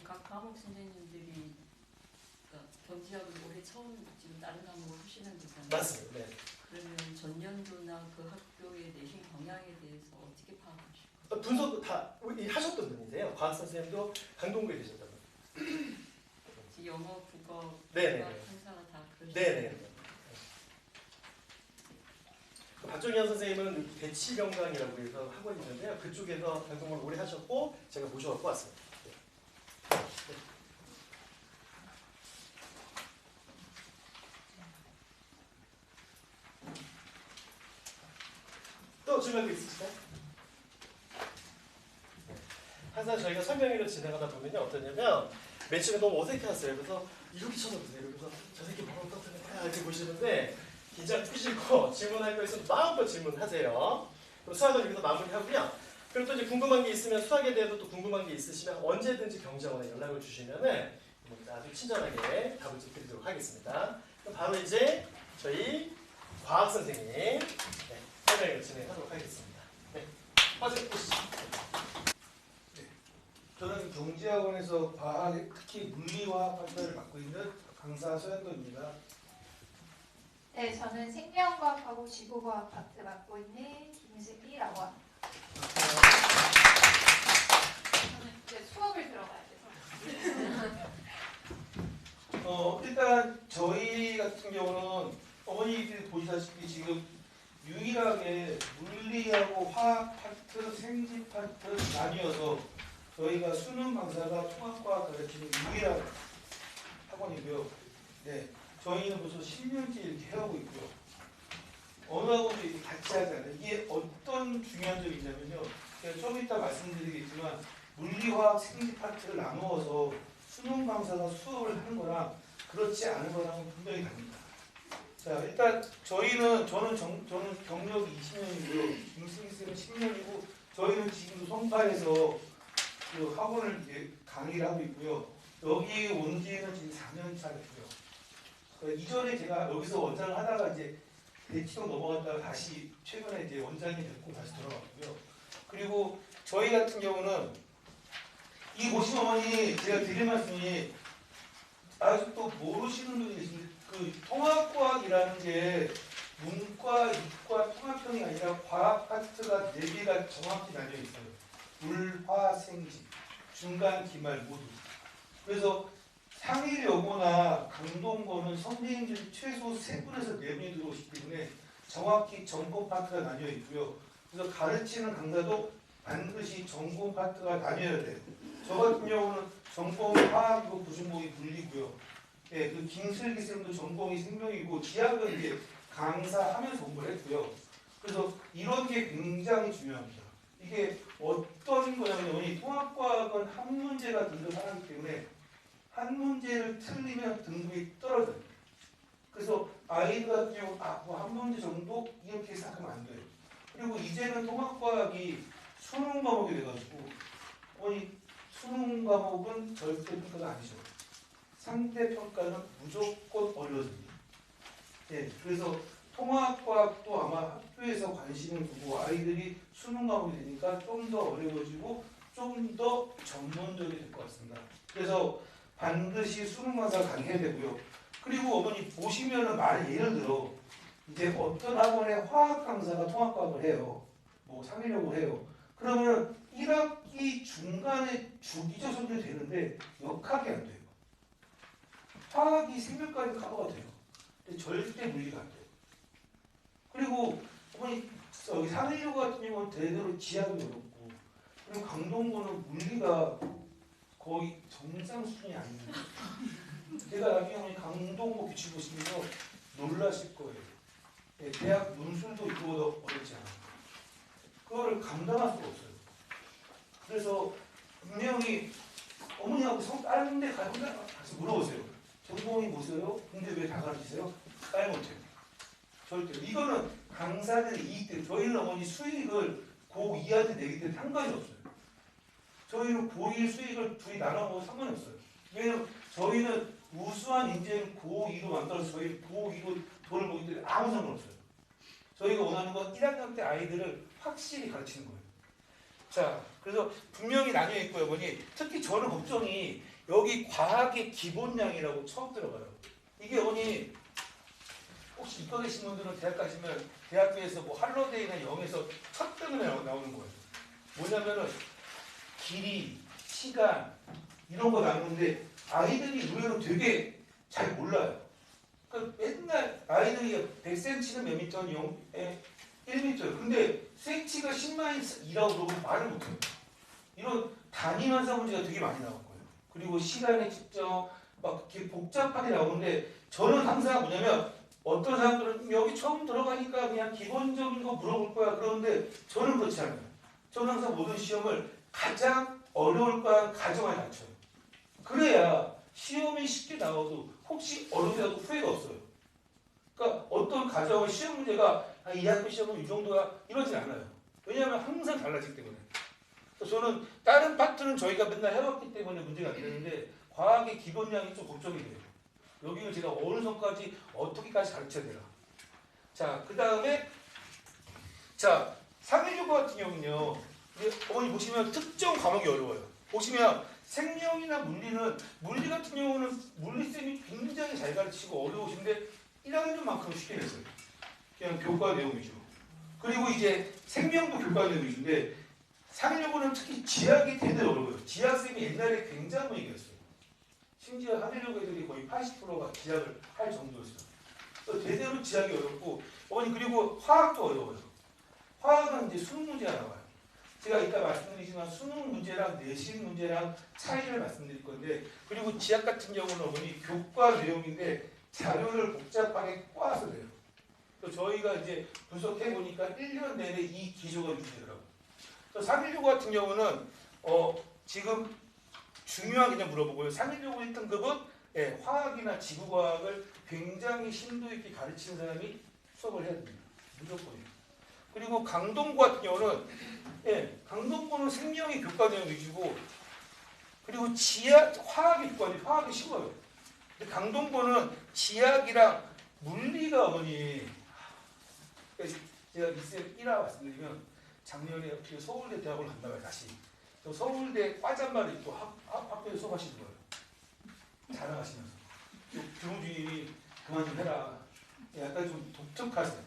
각 과목 선생님들이 그러니까 경제학을 올해 처음 지금 다른 과목을 하시는 거잖아요. 맞습니다. 네. 그러면 전년도나 그 학교의 내신 경향에 대해서 어떻게 파악하실까요? 분석도 다 하셨던 분이세요. 과학 선생님도 강동구에 계셨던 분. 영어, 국어, 네네. 한사가 다 그러시죠? 네네. 박정현 선생님은 대치경강이라고 해서 학원이 있는데요. 그쪽에서 강동구를 오래 하셨고 제가 모셔갖고 왔습니다. 네. 또 질문 있으실까요? 항상 저희가 설명회를 진행하다 보면요 어떠냐면 맨 처음에 너무 어색해하세요. 그래서 이렇게 쳐다보세요. 그래서 저 새끼 뭐라고 떠드는 거야 이렇게 보시는데 긴장 푸시고 질문할 거 있으면 마음껏 질문하세요. 그럼 수학은 여기서 마무리하고요. 그리고 또 이제 궁금한 게 있으면 수학에 대해서 또 궁금한 게 있으시면 언제든지 경제원에 연락을 주시면은 아주 친절하게 답을 좀 드리도록 하겠습니다. 그럼 바로 이제 저희 과학 선생님 설명을 진행하도록 하겠습니다. 네, 화제 보시죠. 저는 경제학원에서 과학, 특히 물리화학 파트를 맡고 있는 강사 서현도입니다. 네, 저는 생명과학하고 지구과학 파트 맡고 있는 김슬기라고 합니다. 저는 이제 수업을 들어가야 돼서. 일단 저희 같은 경우는 어머니들이 보시다시피 지금 유일하게 물리하고 화학 파트, 생지 파트 나뉘어서 저희가 수능 강사가 통합과학 가르치는 유일한 학원이고요. 네, 저희는 벌써 10년째 이렇게 해오고 있고요. 어느 학원도 이렇게 같이 하지 않아요. 이게 어떤 중요한 점이 있냐면요. 제가 좀 이따 말씀드리겠지만 물리화학 생지 파트를 나누어서 수능 강사가 수업을 하는 거랑 그렇지 않은 거랑은 분명히 다릅니다. 자, 일단 저는 경력이 20년이고요. 김승희 쌤은 10년이고 저희는 지금 송파에서 그 학원을 이제 강의를 하고 있고요. 여기 온 지는 지금 4년 차고요. 그러니까 이전에 제가 여기서 원장을 하다가 이제 대치동 넘어갔다가 다시 최근에 이제 원장이 됐고 다시 돌아왔고요. 그리고 저희 같은 경우는 이 보신 어머니 제가 드릴 말씀이 아직도 모르시는 분이 계신데 그 통합과학이라는 게 문과, 이과 통합형이 아니라 과학 파트가 4개가 정확히 나뉘어 있어요. 물, 화, 생지, 중간, 기말 모두. 그래서 상일여고나 강동고는 선생님들이 최소 3분에서 4분이 들어오시기 때문에 정확히 전공 파트가 나뉘어 있고요. 그래서 가르치는 강사도 반드시 전공 파트가 나뉘어야 돼요. 저 같은 경우는 전공이 화학이고 부전공이 물리고요. 예, 그 김슬기 쌤도 전공이 생명이고 지학은 이제 강사하면서 공부를 했고요. 그래서 이런 게 굉장히 중요합니다. 이게 어떤 거냐면 이 통합과학은 한 문제가 등급하기 때문에 한 문제를 틀리면 등급이 떨어져요. 그래서 아이들 같은 경우 한 문제 정도 이렇게 생각하면 안 돼요. 그리고 이제는 통합과학이 수능 과목이 돼가지고 수능 과목은 절대 평가가 아니죠. 상대 평가는 무조건 어려워집니다. 네, 그래서 통합과학도 아마 학교에서 관심을 두고 아이들이 수능 과목이 되니까 좀 더 어려워지고 좀 더 전문적이 될 것 같습니다. 그래서 반드시 수능 강사 강의해야 되고요. 그리고 어머니 보시면은 예를 들어 이제 어떤 학원에 화학 강사가 통합과학을 해요. 뭐 상의력을 해요. 그러면 1학기 중간에 주기적 성적이 되는데 역학이 안 돼요. 화학이 생명까지 커버가 돼요. 근데 절대 물리가 안 돼요. 그리고 어머니 여기 316 같은 경우는 대대로 지하기 어렵고, 그리고 강동구는 물리가 거의 정상 수준이 아닙니다. 제가 나중에 강동구 규칙 보시면서 놀라실 거예요. 네, 대학 문술도 이거보다 어렵지 않아요. 그거를 감당할 수가 없어요. 그래서 분명히 어머니하고 다른 데 가는데 같이 물어보세요. 전공이 뭐세요? 근데 왜 다 가르치세요? 말 못해요. 절대로. 이거는 강사들의 이익 때문에 저희는 어머니 수익을 고2한테 내기 때문에 상관이 없어요. 저희는 고1 수익을 둘이 나눠먹어도 상관이 없어요. 왜냐면 저희는 우수한 인재를 고2로 만들어서 저희 고2로 돈을 벌기 때문에 아무 상관없어요. 저희가 원하는 건 1학년 때 아이들을 확실히 가르치는 거예요. 자, 그래서 분명히 나뉘어 있고요, 어머니. 특히 저는 걱정이 여기 과학의 기본량이라고 처음 들어가요. 이게 어머니 혹시 이과 계신 분들은 대학 가시면 대학교에서 뭐 할로데이나 영에서 첫 등을 나오는 거예요. 뭐냐면은 길이, 시간 이런 거 나오는데 아이들이 의외로 되게 잘 몰라요. 그러니까 맨날 아이들이 100cm는 몇 미터는 1m예요. 근데 cm가 10-2라고 그러고 말을 못해요. 이런 단위만사 문제가 되게 많이 나올 거예요. 그리고 시간의 측정 막 이렇게 복잡하게 나오는데 저는 항상 뭐냐면 어떤 사람들은 여기 처음 들어가니까 그냥 기본적인 거 물어볼 거야 그러는데 저는 그렇지 않아요. 저는 항상 모든 시험을 가장 어려울 거야 가정을 갖춰요. 그래야 시험이 쉽게 나와도 혹시 어려워도 후회가 없어요. 그러니까 어떤 가정의 시험 문제가 이 학교 시험은 이 정도야 이러진 않아요. 왜냐하면 항상 달라지기 때문에. 그래서 저는 다른 파트는 저희가 맨날 해왔기 때문에 문제가 안 되는데 과학의 기본량이 좀 걱정이 돼요. 여기는 제가 어느 선까지 어떻게까지 가르쳐야 되나. 자, 그 다음에 자 316 같은 경우는요. 어머니 보시면 특정 과목이 어려워요. 보시면 생명이나 물리 같은 경우는 물리쌤이 굉장히 잘 가르치고 어려우신데 1학년만큼 쉽게 냈어요. 그냥 교과 내용 위주로. 그리고 이제 생명도 교과 내용 위주인데 316은 특히 지학이 대대로 어려워요. 지학쌤이 옛날에 굉장히 얘기했어요. 심지어 하늘योग 애들이 거의 80%가 지학을 할 정도였어요. 그래서 대대로 지학이 어렵고 어머니 그리고 화학도 어려워요. 화학은 이제 수능 문제가 나와요. 제가 이따 말씀드리지만 수능 문제랑 내신 문제랑 차이를 말씀드릴 건데 그리고 지학 같은 경우는 어머니 교과 내용인데 자료를 복잡하게 꼬아서 내요. 저희가 이제 분석해 보니까 1년 내내 이 기조가 유지되더라고요. 316 같은 경우는 지금 중요한 개념 물어보고요. 316 1등급은 화학이나 지구과학을 굉장히 심도 있게 가르치는 사람이 수업을 해야 됩니다. 무조건이에요. 그리고 강동구 같은 경우는 강동구는 생명이 교과 내용 위주고 그리고 화학이 교과인데 화학이 쉬워요. 근데 강동구는 지학이랑 물리가 어머니 제가 미쌤 1화 말씀드리면 작년에 서울대 대학을 간다고요. 다시 서울대 과잠바를 입고 학교에 수업하시는 거예요. 자랑하시면서 교무주임이 그만 좀 해라. 약간 좀 독특하세요.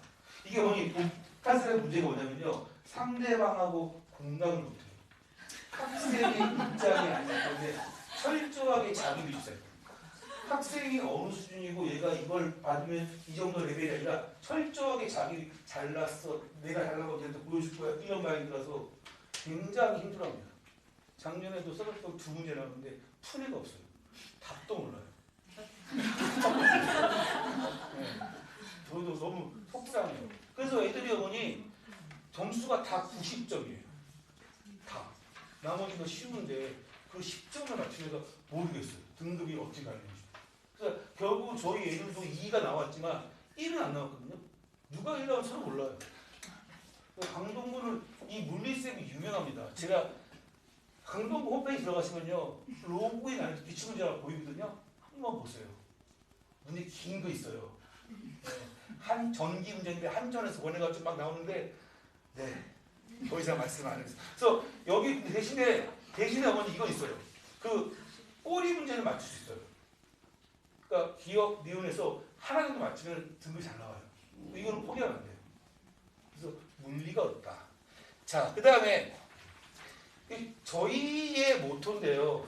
이게 뭐니 독특한 문제가 뭐냐면요. 상대방하고 공감을 못해요. 학생의 입장이 아니기 때문에 철저하게 자기 비주세요. 학생이 어느 수준이고 얘가 이걸 받으면 이 정도 레벨이 아니라 철저하게 자기 잘났어 내가 잘나고 걔한테 보여줄 거야 이런 마인드라서 굉장히 힘들어합니다. 작년에도 써봤던 2문제 나왔는데 풀이가 없어요. 답도 몰라요. 저도 너무 속상해요. 그래서 애들이 어머니 점수가 다 90점이에요. 다. 나머지도 쉬운데 그 10점을 맞추면서 모르겠어요. 등급이 어떻게 가는지. 그래서 결국 저희 애들도 2가 나왔지만 1은 안 나왔거든요. 누가 1 나왔는지 서로 몰라요. 강동구는 이 물리쌤이 유명합니다. 제가 강동구 홈페이지 들어가시면요. 로그인 안에서 기출문제가 보이거든요. 한번 보세요. 문제 긴 거 있어요. 한 전기 문제인데 한전에서 보내가지고 막 나오는데 더 이상 말씀 안 했어요. 그래서 여기 대신에 어머니 이건 있어요. 그 꼬리 문제는 맞출 수 있어요. 그러니까 기억, 니은에서 하나 정도 맞추면 등급이 잘 나와요. 이거는 포기하면 안 돼요. 그래서 물리가 어렵다. 자, 그 다음에 저희의 모토인데요.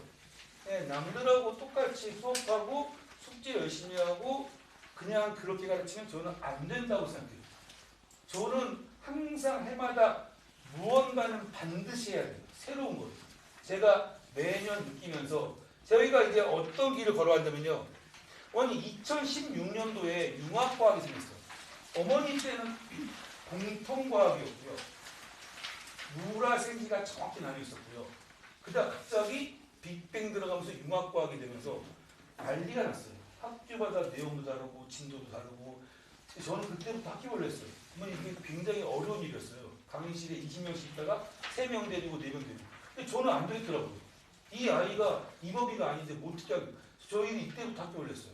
남들하고 똑같이 수업하고 숙제 열심히 하고 그냥 그렇게 가르치면 저는 안 된다고 생각해요. 저는 항상 해마다 무언가는 반드시 해야 돼요. 새로운 것. 제가 매년 느끼면서 저희가 이제 어떤 길을 걸어왔냐면요. 어머니 2016년도에 융합과학이 생겼어요. 어머니 때는 공통과학이었고요. 물화생지가 정확히 나뉘어 있었고요. 그다음 갑자기 빅뱅 들어가면서 융합과학이 되면서 난리가 났어요. 학교마다 내용도 다르고 진도도 다르고. 저는 그때부터 학기벌레 했어요. 어머니 이게 굉장히 어려운 일이었어요. 강의실에 20명씩 있다가 3명 데리고 4명 데리고. 근데 저는 안 되겠더라고요. 이 아이가 이범위가 아닌데 뭐 어떻게 하겠어요. 저희는 이때부터 학기벌레 했어요.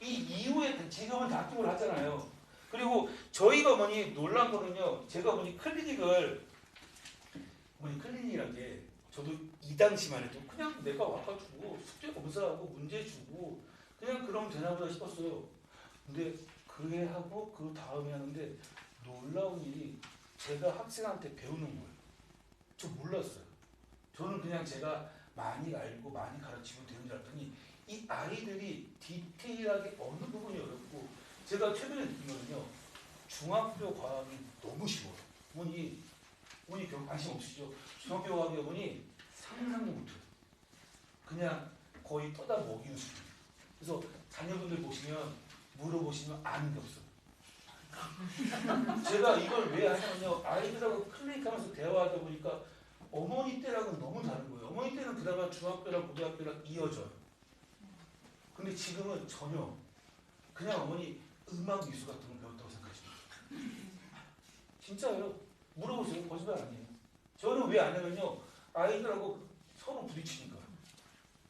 이 이후에 지금은 다 학기벌레 하잖아요. 그리고 저희가 어머니 놀란 거는요. 제가 어머니 클리닉이란 게 저도 이 당시만 해도 그냥 내가 와가지고 숙제 검사하고 문제 주고 그냥 그러면 되나 보다 싶었어요. 근데 그해 하고 그 다음에 하는데 놀라운 일이 제가 학생한테 배우는 거예요. 저 몰랐어요. 저는 그냥 제가 많이 알고 많이 가르치면 되는 줄 알았더니 이 아이들이 디테일하게 어느 부분이 어렵고 제가 최근에 느낀 거는요. 중학교 과학이 너무 쉬워요. 어머니 관심 없으시죠? 중학교 과학이 어머니 상상도 못해요. 그냥 거의 떠다 먹이는 수준. 그래서 자녀분들 보시면 물어보시면 아는 게 없어요. 제가 이걸 왜 하냐면요. 아이들하고 클릭하면서 대화하다 보니까 어머니 때랑은 너무 다른 거예요. 어머니 때는 그나마 중학교랑 고등학교랑 이어져요. 근데 지금은 전혀 그냥 어머니 음악 미술 같은 걸 배웠다고 생각하시면 진짜예요. 물어보세요. 거짓말 아니에요. 저는 왜 안 하면요. 아이들하고 서로 부딪히니까.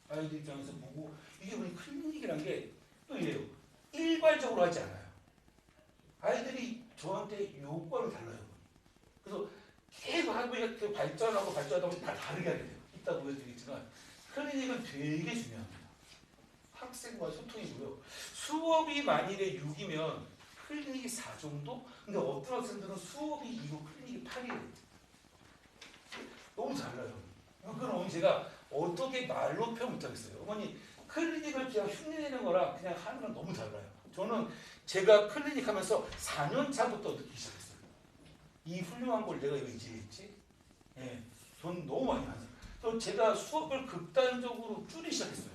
아이들 입장에서 보고 이게 우리 클리닉이란 게 또 이래요. 일괄적으로 하지 않아요. 아이들이 저한테 요구가 달라요. 그래서 계속 학교가 발전하고 발전하다 보면 다 다르게 하게 돼요. 이따 보여드리겠지만 클리닉은 되게 중요합니다. 학생과 소통이고요. 수업이 만일에 6이면 클리닉이 4 정도? 근데 어떤 학생들은 수업이 2고 클리닉이 8이에요. 너무 달라요. 그건 어머니 제가 어떻게 말로 표현 못하겠어요. 어머니 클리닉을 그냥 흉내내는 거랑 그냥 하는 건 너무 달라요. 저는 제가 클리닉 하면서 4년 차부터 느끼기 시작했어요. 이 훌륭한 걸 내가 이제 했지? 예, 전 너무 많이 하죠. 또 제가 수업을 극단적으로 줄이기 시작했어요.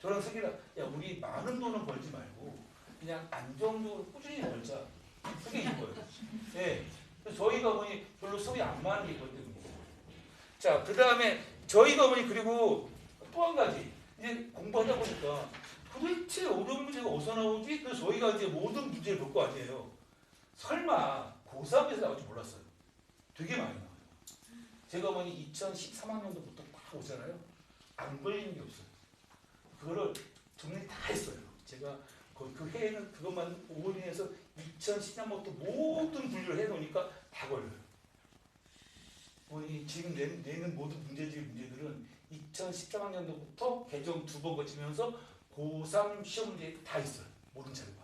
저랑 세계가 야 우리 많은 돈은 벌지 말고 그냥 안정적으로 꾸준히 벌자. 그게 이거예요. 예, 저희가 어머니 별로 수업이 안 많은 게 이것 때문이에요. 자, 그 다음에 저희가 어머니 그리고 또 한 가지 이제 공부하다 보니까 도대체 어려운 문제가 어디서 나오지? 그래서 저희가 이제 모든 문제를 볼 거 아니에요. 설마 고3에서 나올 줄 몰랐어요. 되게 많이 나와요. 제가 어머니 2013학년도부터 막 오잖아요. 안 걸리는 게 없어요. 그거를 정리 다 했어요. 제가 그 해에는 그것만 올인해서 2010년부터 모든 분류를 해놓으니까 다 걸려요. 우리 지금 내는 모든 문제들은 2013학년도부터 개정 2번 거치면서 고3 시험 문제 다 있어요. 모든 자료가.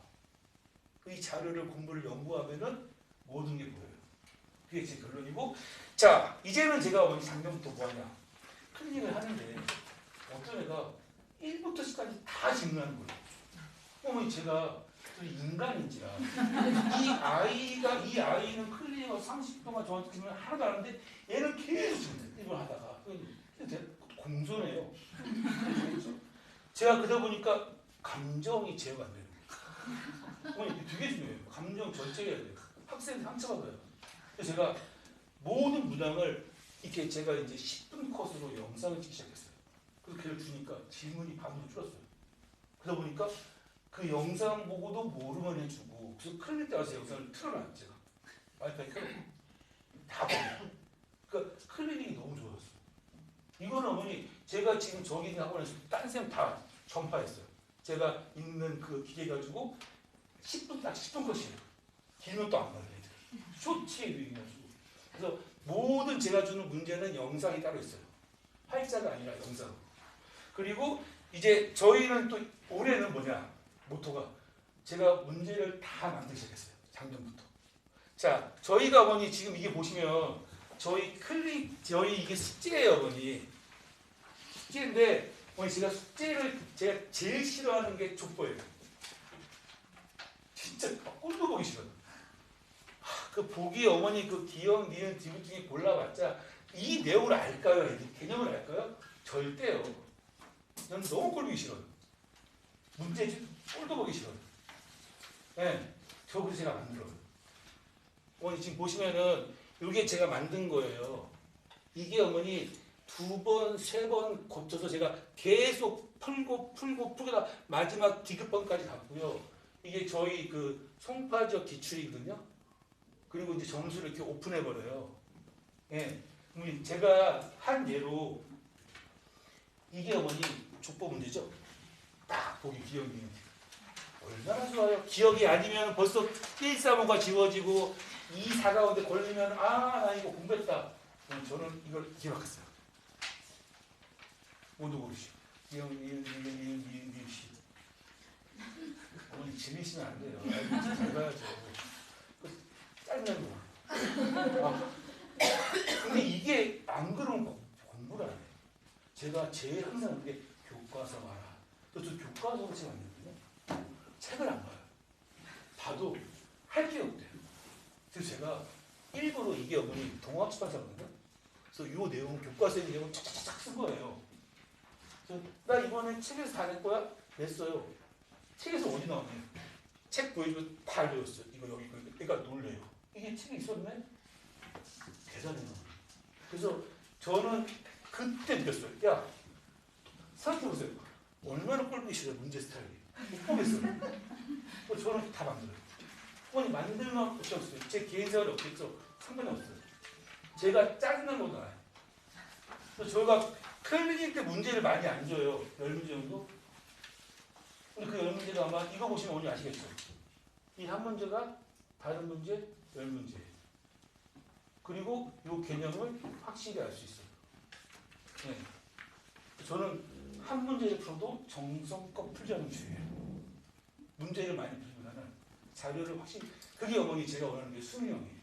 이 자료를 공부를 연구하면은 모든 게 보여요. 그게 제 결론이고. 자, 이제는 제가 어머니 작년부터 뭐하냐. 클리닉을 하는데 어떤 애가 1부터 10까지 다 질문하는 거예요. 어머니 제가 인간인지라 이 아이는 클리닉을 30동안 저한테 질문 하나도 안 하는데 얘는 계속 질문해요. 이걸 하다가 공손해요. 제가 그러다 보니까 감정이 제어가 안 되는 거예요. 어머니 이게 되게 중요해요. 감정 절제해야 돼요. 학생이 상처받아요. 그래서 제가 모든 문항을 이렇게 제가 이제 10분 컷으로 영상을 찍기 시작했어요. 그래서 걔를 주니까 질문이 반으로 줄었어요. 그러다 보니까 그 영상 보고도 모르면 해주고 그래서 클리닉 때 와서 영상을 틀어놔요. 제가 와이파이 켜놓고 다 봐요. 그러니까 클리닉이 너무 좋았어요. 이거는 어머니 제가 지금 저기 있는 학원에서 딴 쌤 다 전파했어요. 제가 있는 그 기계 가지고 10분 딱 10분 컷이에요. 길면 또 안 봐요. 쇼츠에 유행해가지고. 그래서 모든 제가 주는 문제는 영상이 따로 있어요. 활자가 아니라 영상. 그리고 이제 저희는 또 올해는 뭐냐 모토가 제가 문제를 다 만들기 시작했어요. 작년부터. 자, 저희가 어머니 지금 이게 보시면 저희 이게 숙제예요, 어머니. 숙제인데 어머니 제가 제일 싫어하는 게 족보예요. 진짜 꼴도 보기 싫어요. 그 그 보기 어머니 그 기억, 니은, 디귿 중에 골라봤자 이 내용을 알까요? 애들이? 개념을 알까요? 절대요. 저는 너무 꼴보기 싫어요. 문제 꼴도 보기 싫어요. 네, 저 그래서 제가 만들어요. 어머니 지금 보시면은 이게 제가 만든 거예요. 이게 어머니 2번, 3번 거쳐서 제가 계속 풀고 다 마지막 디귿번까지 갔고요. 이게 저희 그 송파지역 기출이거든요. 그리고 이제 점수를 이렇게 오픈해 버려요. 예, 어머니 제가 한 예로 이게 어머니 족보 문제죠. 딱 보기 기억이 얼마나 좋아요. 기억이 아니면 벌써 1, 3호가 지워지고 2, 4 가운데 걸리면 나 이거 공부했다. 저는 이걸 기억했어요. 모두 고르시오. 기억, 니은, 시. 어머니 재미있으면 안 돼요. 잘 봐야죠. 짧은 거. 근데 이게 안 그러면 공부를 안 해요. 제가 제일 항상 그게 교과서 봐라. 저 교과서를 제가 안 읽거든요. 책을 안 봐요. 봐도 할 게 없대요. 그래서 제가 일부러 이게 어머니 동아出版사거든요. 그래서 이 내용, 교과서의 내용을 착착착 쓴 거예요. 그래서 나 이번에 책에서 다 낼 거야? 냈어요. 책에서 어디 나오냐? 책 보여주면 다 알려줬어요. 이거 여기 이거. 그러니까 놀래요. 이게 책에 있었네? 대단해요. 그래서 저는 그때 느꼈어요. 야, 생각해보세요. 얼마나 꼴보기 싫어요, 문제 스타일이. 못 보겠어요. 저는 다 만들어요. 어머니 만들면 어쩌겠어요. 제 개인생활이 없겠죠. 상관이 없어요. 제가 짜증난 것도 알아요. 그래서 저희가 클리닉 때 문제를 많이 안 줘요. 10문제 정도? 근데 그 10문제가 아마 이거 보시면 어머니 아시겠죠? 이 한 문제가 다른 문제 10문제. 그리고 이 개념을 확실히 알 수 있어요. 네. 저는 한 문제를 풀어도 정성껏 풀자는 주의예요. 문제를 많이 풀기보다는 자료를 확실히. 그게 어머니 제가 원하는 게 수능형이에요.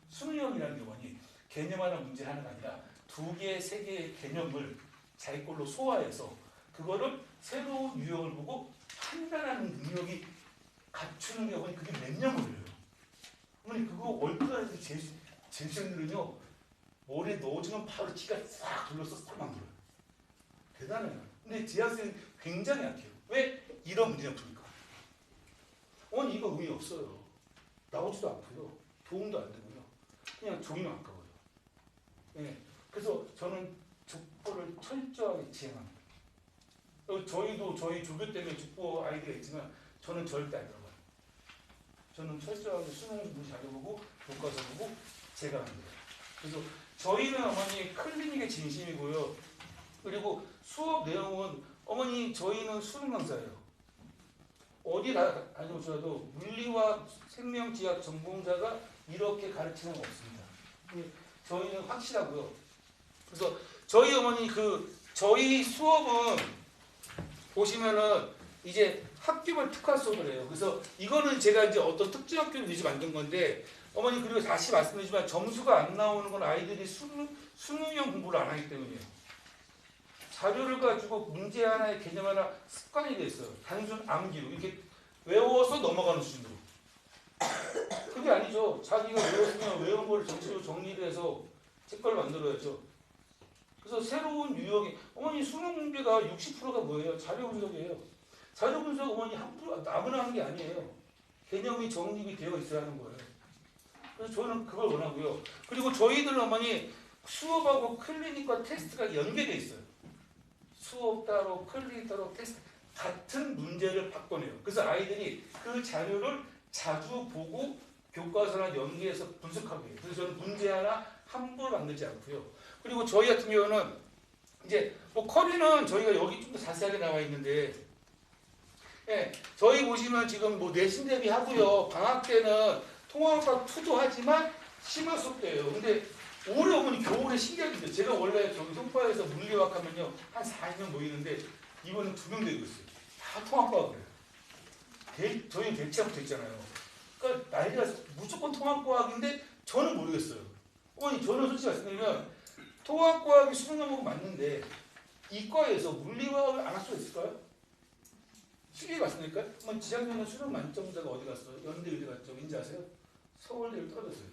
수능형이라는 게 어머니 개념 하나 문제 하나가 아니라 2개, 3개의 개념을 자기 걸로 소화해서 그거를 새로운 유형을 보고 판단하는 능력이 갖추는 게 어머니 그게 몇 년 걸려요. 어머니 그거 얼마나 제시들은요 머리에 넣어주면 바로 기가 싹 돌려서 싹 만들어요. 대단해요. 근데 제 학생은 굉장히 약해요. 왜? 이런 문제를 푸니까. 어머니 이거 의미 없어요. 나오지도 않고요. 도움도 안 되고요. 그냥 종이만 아까워요. 네. 그래서 저는 족보를 철저하게 지행합니다. 저희도 저희 조교 때문에 족보 아이디가 있지만 저는 절대 안 들어가요. 저는 철저하게 수능 문제 잘해보고 교과서 보고 제가 합니다. 그래서 저희는 어머니 클리닉의 진심이고요. 그리고 수업 내용은 어머니 저희는 수능 강사예요. 어디 다녀오셔도 물리와 생명지학 전공자가 이렇게 가르치는 거 없습니다. 저희는 확실하고요. 그래서 저희 어머니 저희 수업은 보시면은 이제 학교별 특화 수업을 해요. 그래서 이거는 제가 이제 어떤 특정 학교를 위해서 만든 건데 어머니 그리고 다시 말씀드리지만 점수가 안 나오는 건 아이들이 수능형 공부를 안 하기 때문이에요. 자료를 가지고 문제 하나의 개념 하나 습관이 돼 있어요. 단순 암기로 이렇게 외워서 넘어가는 수준으로. 그게 아니죠. 자기가 외웠으면 외운 거를 전체적으로 정리를 해서 책걸 만들어야죠. 그래서 새로운 유형이 어머니 수능 문제가 60%가 뭐예요? 자료 분석이에요. 자료 분석 어머니 아무나 하는 게 아니에요. 개념이 정립이 되어 있어야 하는 거예요. 그래서 저는 그걸 원하고요. 그리고 저희들 어머니 수업하고 클리닉과 테스트가 연계되어 있어요. 수업 따로 클리닉 따로 테스트 같은 문제를 바꿔내요. 그래서 아이들이 그 자료를 자주 보고 교과서랑 연계해서 분석하게 해요. 그래서 저는 문제 하나 함부로 만들지 않고요. 그리고 저희 같은 경우는 이제 뭐 커리는 저희가 여기 좀 더 자세하게 나와 있는데, 예, 저희 보시면 지금 뭐 내신 대비 하고요. 방학 때는 통합과 투도 하지만 심화 수업도 해요. 근데 올해 어머니 겨울에 신기하게 제가 원래 저기 송파에서 물리학 하면요 한 40명 모이는데 이번엔 2명 되고 있어요. 다 통합과학을 해요. 저희 대체학부터 있잖아요. 그러니까 난리가 무조건 통합과학인데 저는 모르겠어요. 어머니 저는 솔직히 말씀드리면 통합과학이 수능 과목은 맞는데 이과에서 물리화학을 안 할 수가 있을까요? 쉽게 말씀드릴까요? 어머니 지장면은 수능 만점자가 어디 갔어요? 연대 의대 갔죠. 왠지 아세요? 서울대를 떨어졌어요.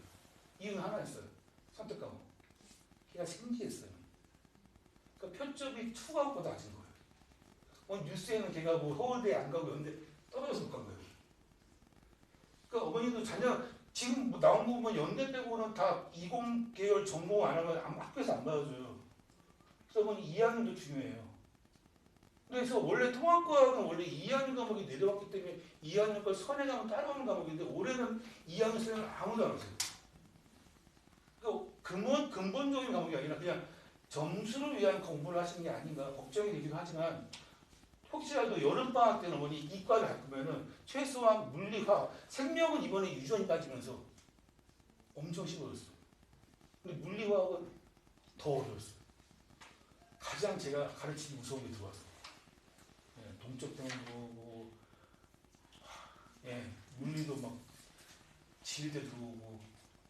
이유는 하나였어요. 선택 과목. 걔가 생지했어요. 그러니까 표점이 투과보다 낮은 거예요. 오늘 뉴스에는 걔가 뭐 서울대 안 가고 연대 떨어져서 못 간 거예요. 그러니까 어머니도 자녀 지금 뭐 나온 거 보면 연대 빼고는 다 이공 계열 전공 안 하면 학교에서 안 받아줘요. 그래서 어머니 2학년도 중요해요. 그래서 원래 통합과학은 원래 2학년 과목이 내려왔기 때문에 2학년 걸 선행 과목 따라오는 과목인데 올해는 2학년 선행을 아무도 안 했어요. 그러니까 근본적인 과목이 아니라 그냥 점수를 위한 공부를 하시는 게 아닌가 걱정이 되기도 하지만 혹시라도 여름방학 때는 어머니 이과를 갈 거면은 최소한 물리화, 생명은 이번에 유전이 따지면서 엄청 쉬워졌어요. 근데 물리화학은 더 어려웠어요. 가장 제가 가르치기 무서운 게 들어왔어요. 예, 동적 때문에 뭐, 예, 물리도 막 지리대 들어오고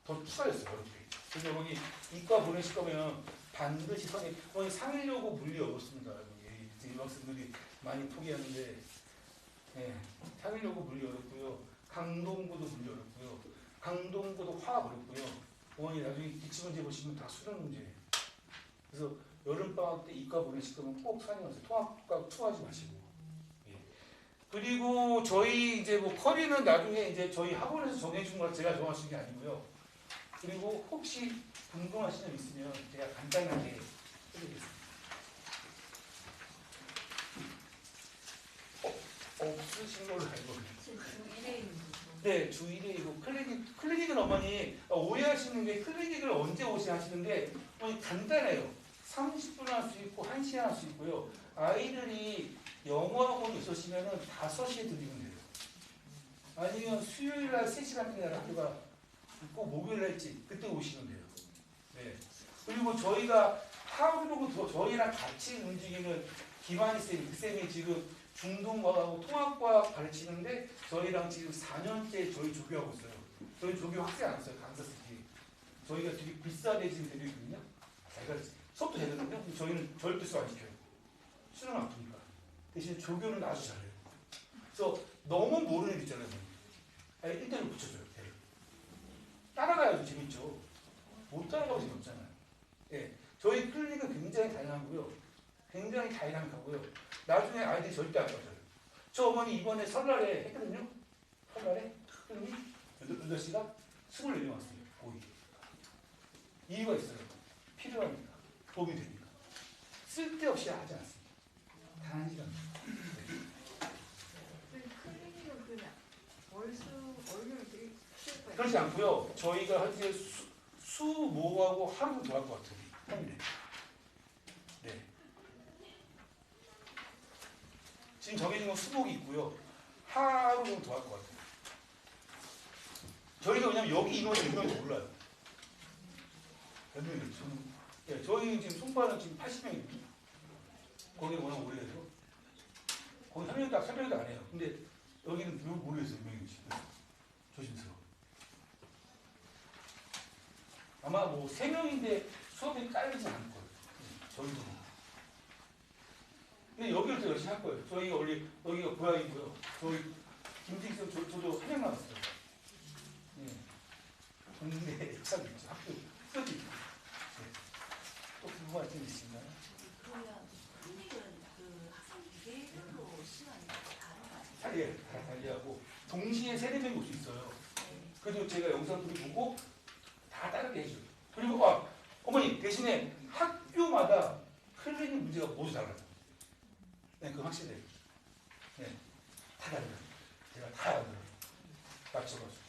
더 추가했어요. 어렵게. 그래서 어머니 이과 보내실 거면 반드시 어머니 상일여고 물리 어렵습니다. 이 학생들이 많이 포기하는데 예, 상일여고 물리 어렵고요. 강동구도 물리 어렵고요. 강동구도 화학 어렵고요. 어머니 나중에 기출문제 보시면 다 수능 문제예요. 그래서 여름방학 때 이과 보내실 거면 꼭 상의하세요. 통합과 투하지 마시고. 예. 그리고 저희 이제 뭐 커리는 나중에 이제 저희 학원에서 정해준 걸 제가 정할 수 있는 게 아니고요. 그리고 혹시 궁금하신 점 있으면 제가 간단하게 해드리겠습니다. 없으신 걸로 알고 있어요. 네, 주 1회이고 클리닉은 어머니 오해하시는 게 클리닉을 언제 오시 하시는데 어머니 간단해요. 30분 할 수 있고 1시간 할 수 있고요. 아이들이 영어학원 있으시면은 5시에 드리면 돼요. 아니면 수요일 날 3시간 날 학교가 꼭 목요일 날 있지 그때 오시면 돼요. 네. 그리고 저희가 하루 정도 저희랑 같이 움직이는 김한희 쌤이 그 쌤이 지금 중동과하고 통합과학 가르치는데 저희랑 지금 4년째 저희 조교하고 있어요. 저희 조교 학생 안 써요. 강사 쓰기. 저희가 되게 비싸게 지금 되고 있거든요. 잘 가르치. 수업도 되거든요. 저희는 절대 수업 안 시켜요. 수능 아프니까. 대신 조교는 아주 잘해요. 그래서 너무 모르는 애 있잖아요. 아니, 1대를 붙여줘요. 걔를. 따라가야죠. 재밌죠. 못 따라가면 재미없잖아요. 예. 저희 클리닉은 굉장히 다양하고요. 굉장히 다이나믹하고요. 나중에 아이들이 절대 안 빠져요. 저 어머니 이번에 설날에 했거든요. 설날에 클리닉 8시가 24명 왔어요. 고2. 이유가 있어요. 필요하니까. 도움이 되니까. 쓸데없이 하지 않습니다. 단 1시간. 클리닉은 그냥 월요일 되게 쉬울 거예요. 그렇지 않고요. 저희가 현재 수모하고 하루 더 할 것 같아요. 평일에. 네. 지금 정해진 건 수목이 있고요. 하루 정도 더 할 것 같아요. 저희가 왜냐면 여기 인원이 몇 명인지 몰라요. 몇 명인지. 예, 저희 지금 송파는 지금 80명입니다. 거기 워낙 오래돼서. 거기 설명도 안 해요. 근데 여기는 모르겠어요. 몇 명인지. 조심스러워. 아마 뭐 3명인데 수업이 깔리지 않을 거예요. 저희도. 근데 여기를 더 열심히 할 거예요. 저희가 원래 여기가 고향이고요. 저희 김직선 저도 한명 나왔어요. 예. 근데 참 있죠. 학교 수업이 있고. 네. 또 궁금한 점 있으신가요? 그러면 클릭은 그 학생 비례별로 시간이 다른가요? 예, 다 달리하고 동시에 3-4명이 올 수 있어요. 그래도 제가 영상 둘이 보고 다 따르게 해줘요. 그리고 어머니 대신에 학교마다 클리닉 문제가 모두 달라요. 네, 그건 확실해요. 네, 다 달라요. 제가 다 알아요. 맞춰가지고.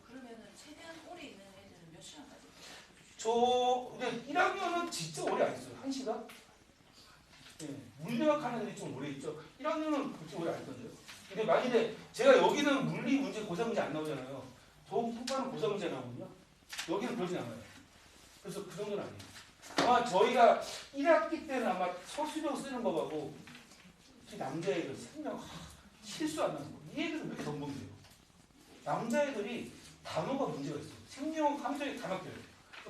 그러면은 최대한 오래 있는 애들은 몇 시간까지? 근데 1학년은 진짜 오래 안 있어요. 1시간? 네, 물리학 하는 애들이 좀 오래 있죠. 1학년은 그렇게 오래 안 있던데요. 근데 만일에 제가 여기는 물리 문제, 고사 문제 안 나오잖아요. 통과는 고사 문제 나오거든요. 여기는 그러진 않아요. 그래서 그 정도는 아니에요. 아마 저희가 1학기 때는 아마 서술형 쓰는 거하고 특히 남자애들 생명 실수 안 나는 거. 이 애들은 왜 이렇게 덤벙대요? 남자애들이 단어가 문제가 있어요. 생명 함정이 다 막혀요.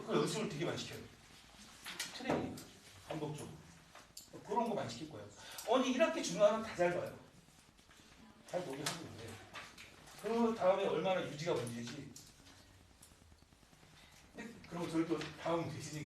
그 연습을 되게 많이 시켜요. 트레이닝 반복적으로. 그런 거 많이 시킬 거예요. 언니 1학기 중간은 다 잘 봐요. 잘 보게 하고 있는데 그 다음에 얼마나 유지가 문제지 그럼 저희 또 다음 계시니까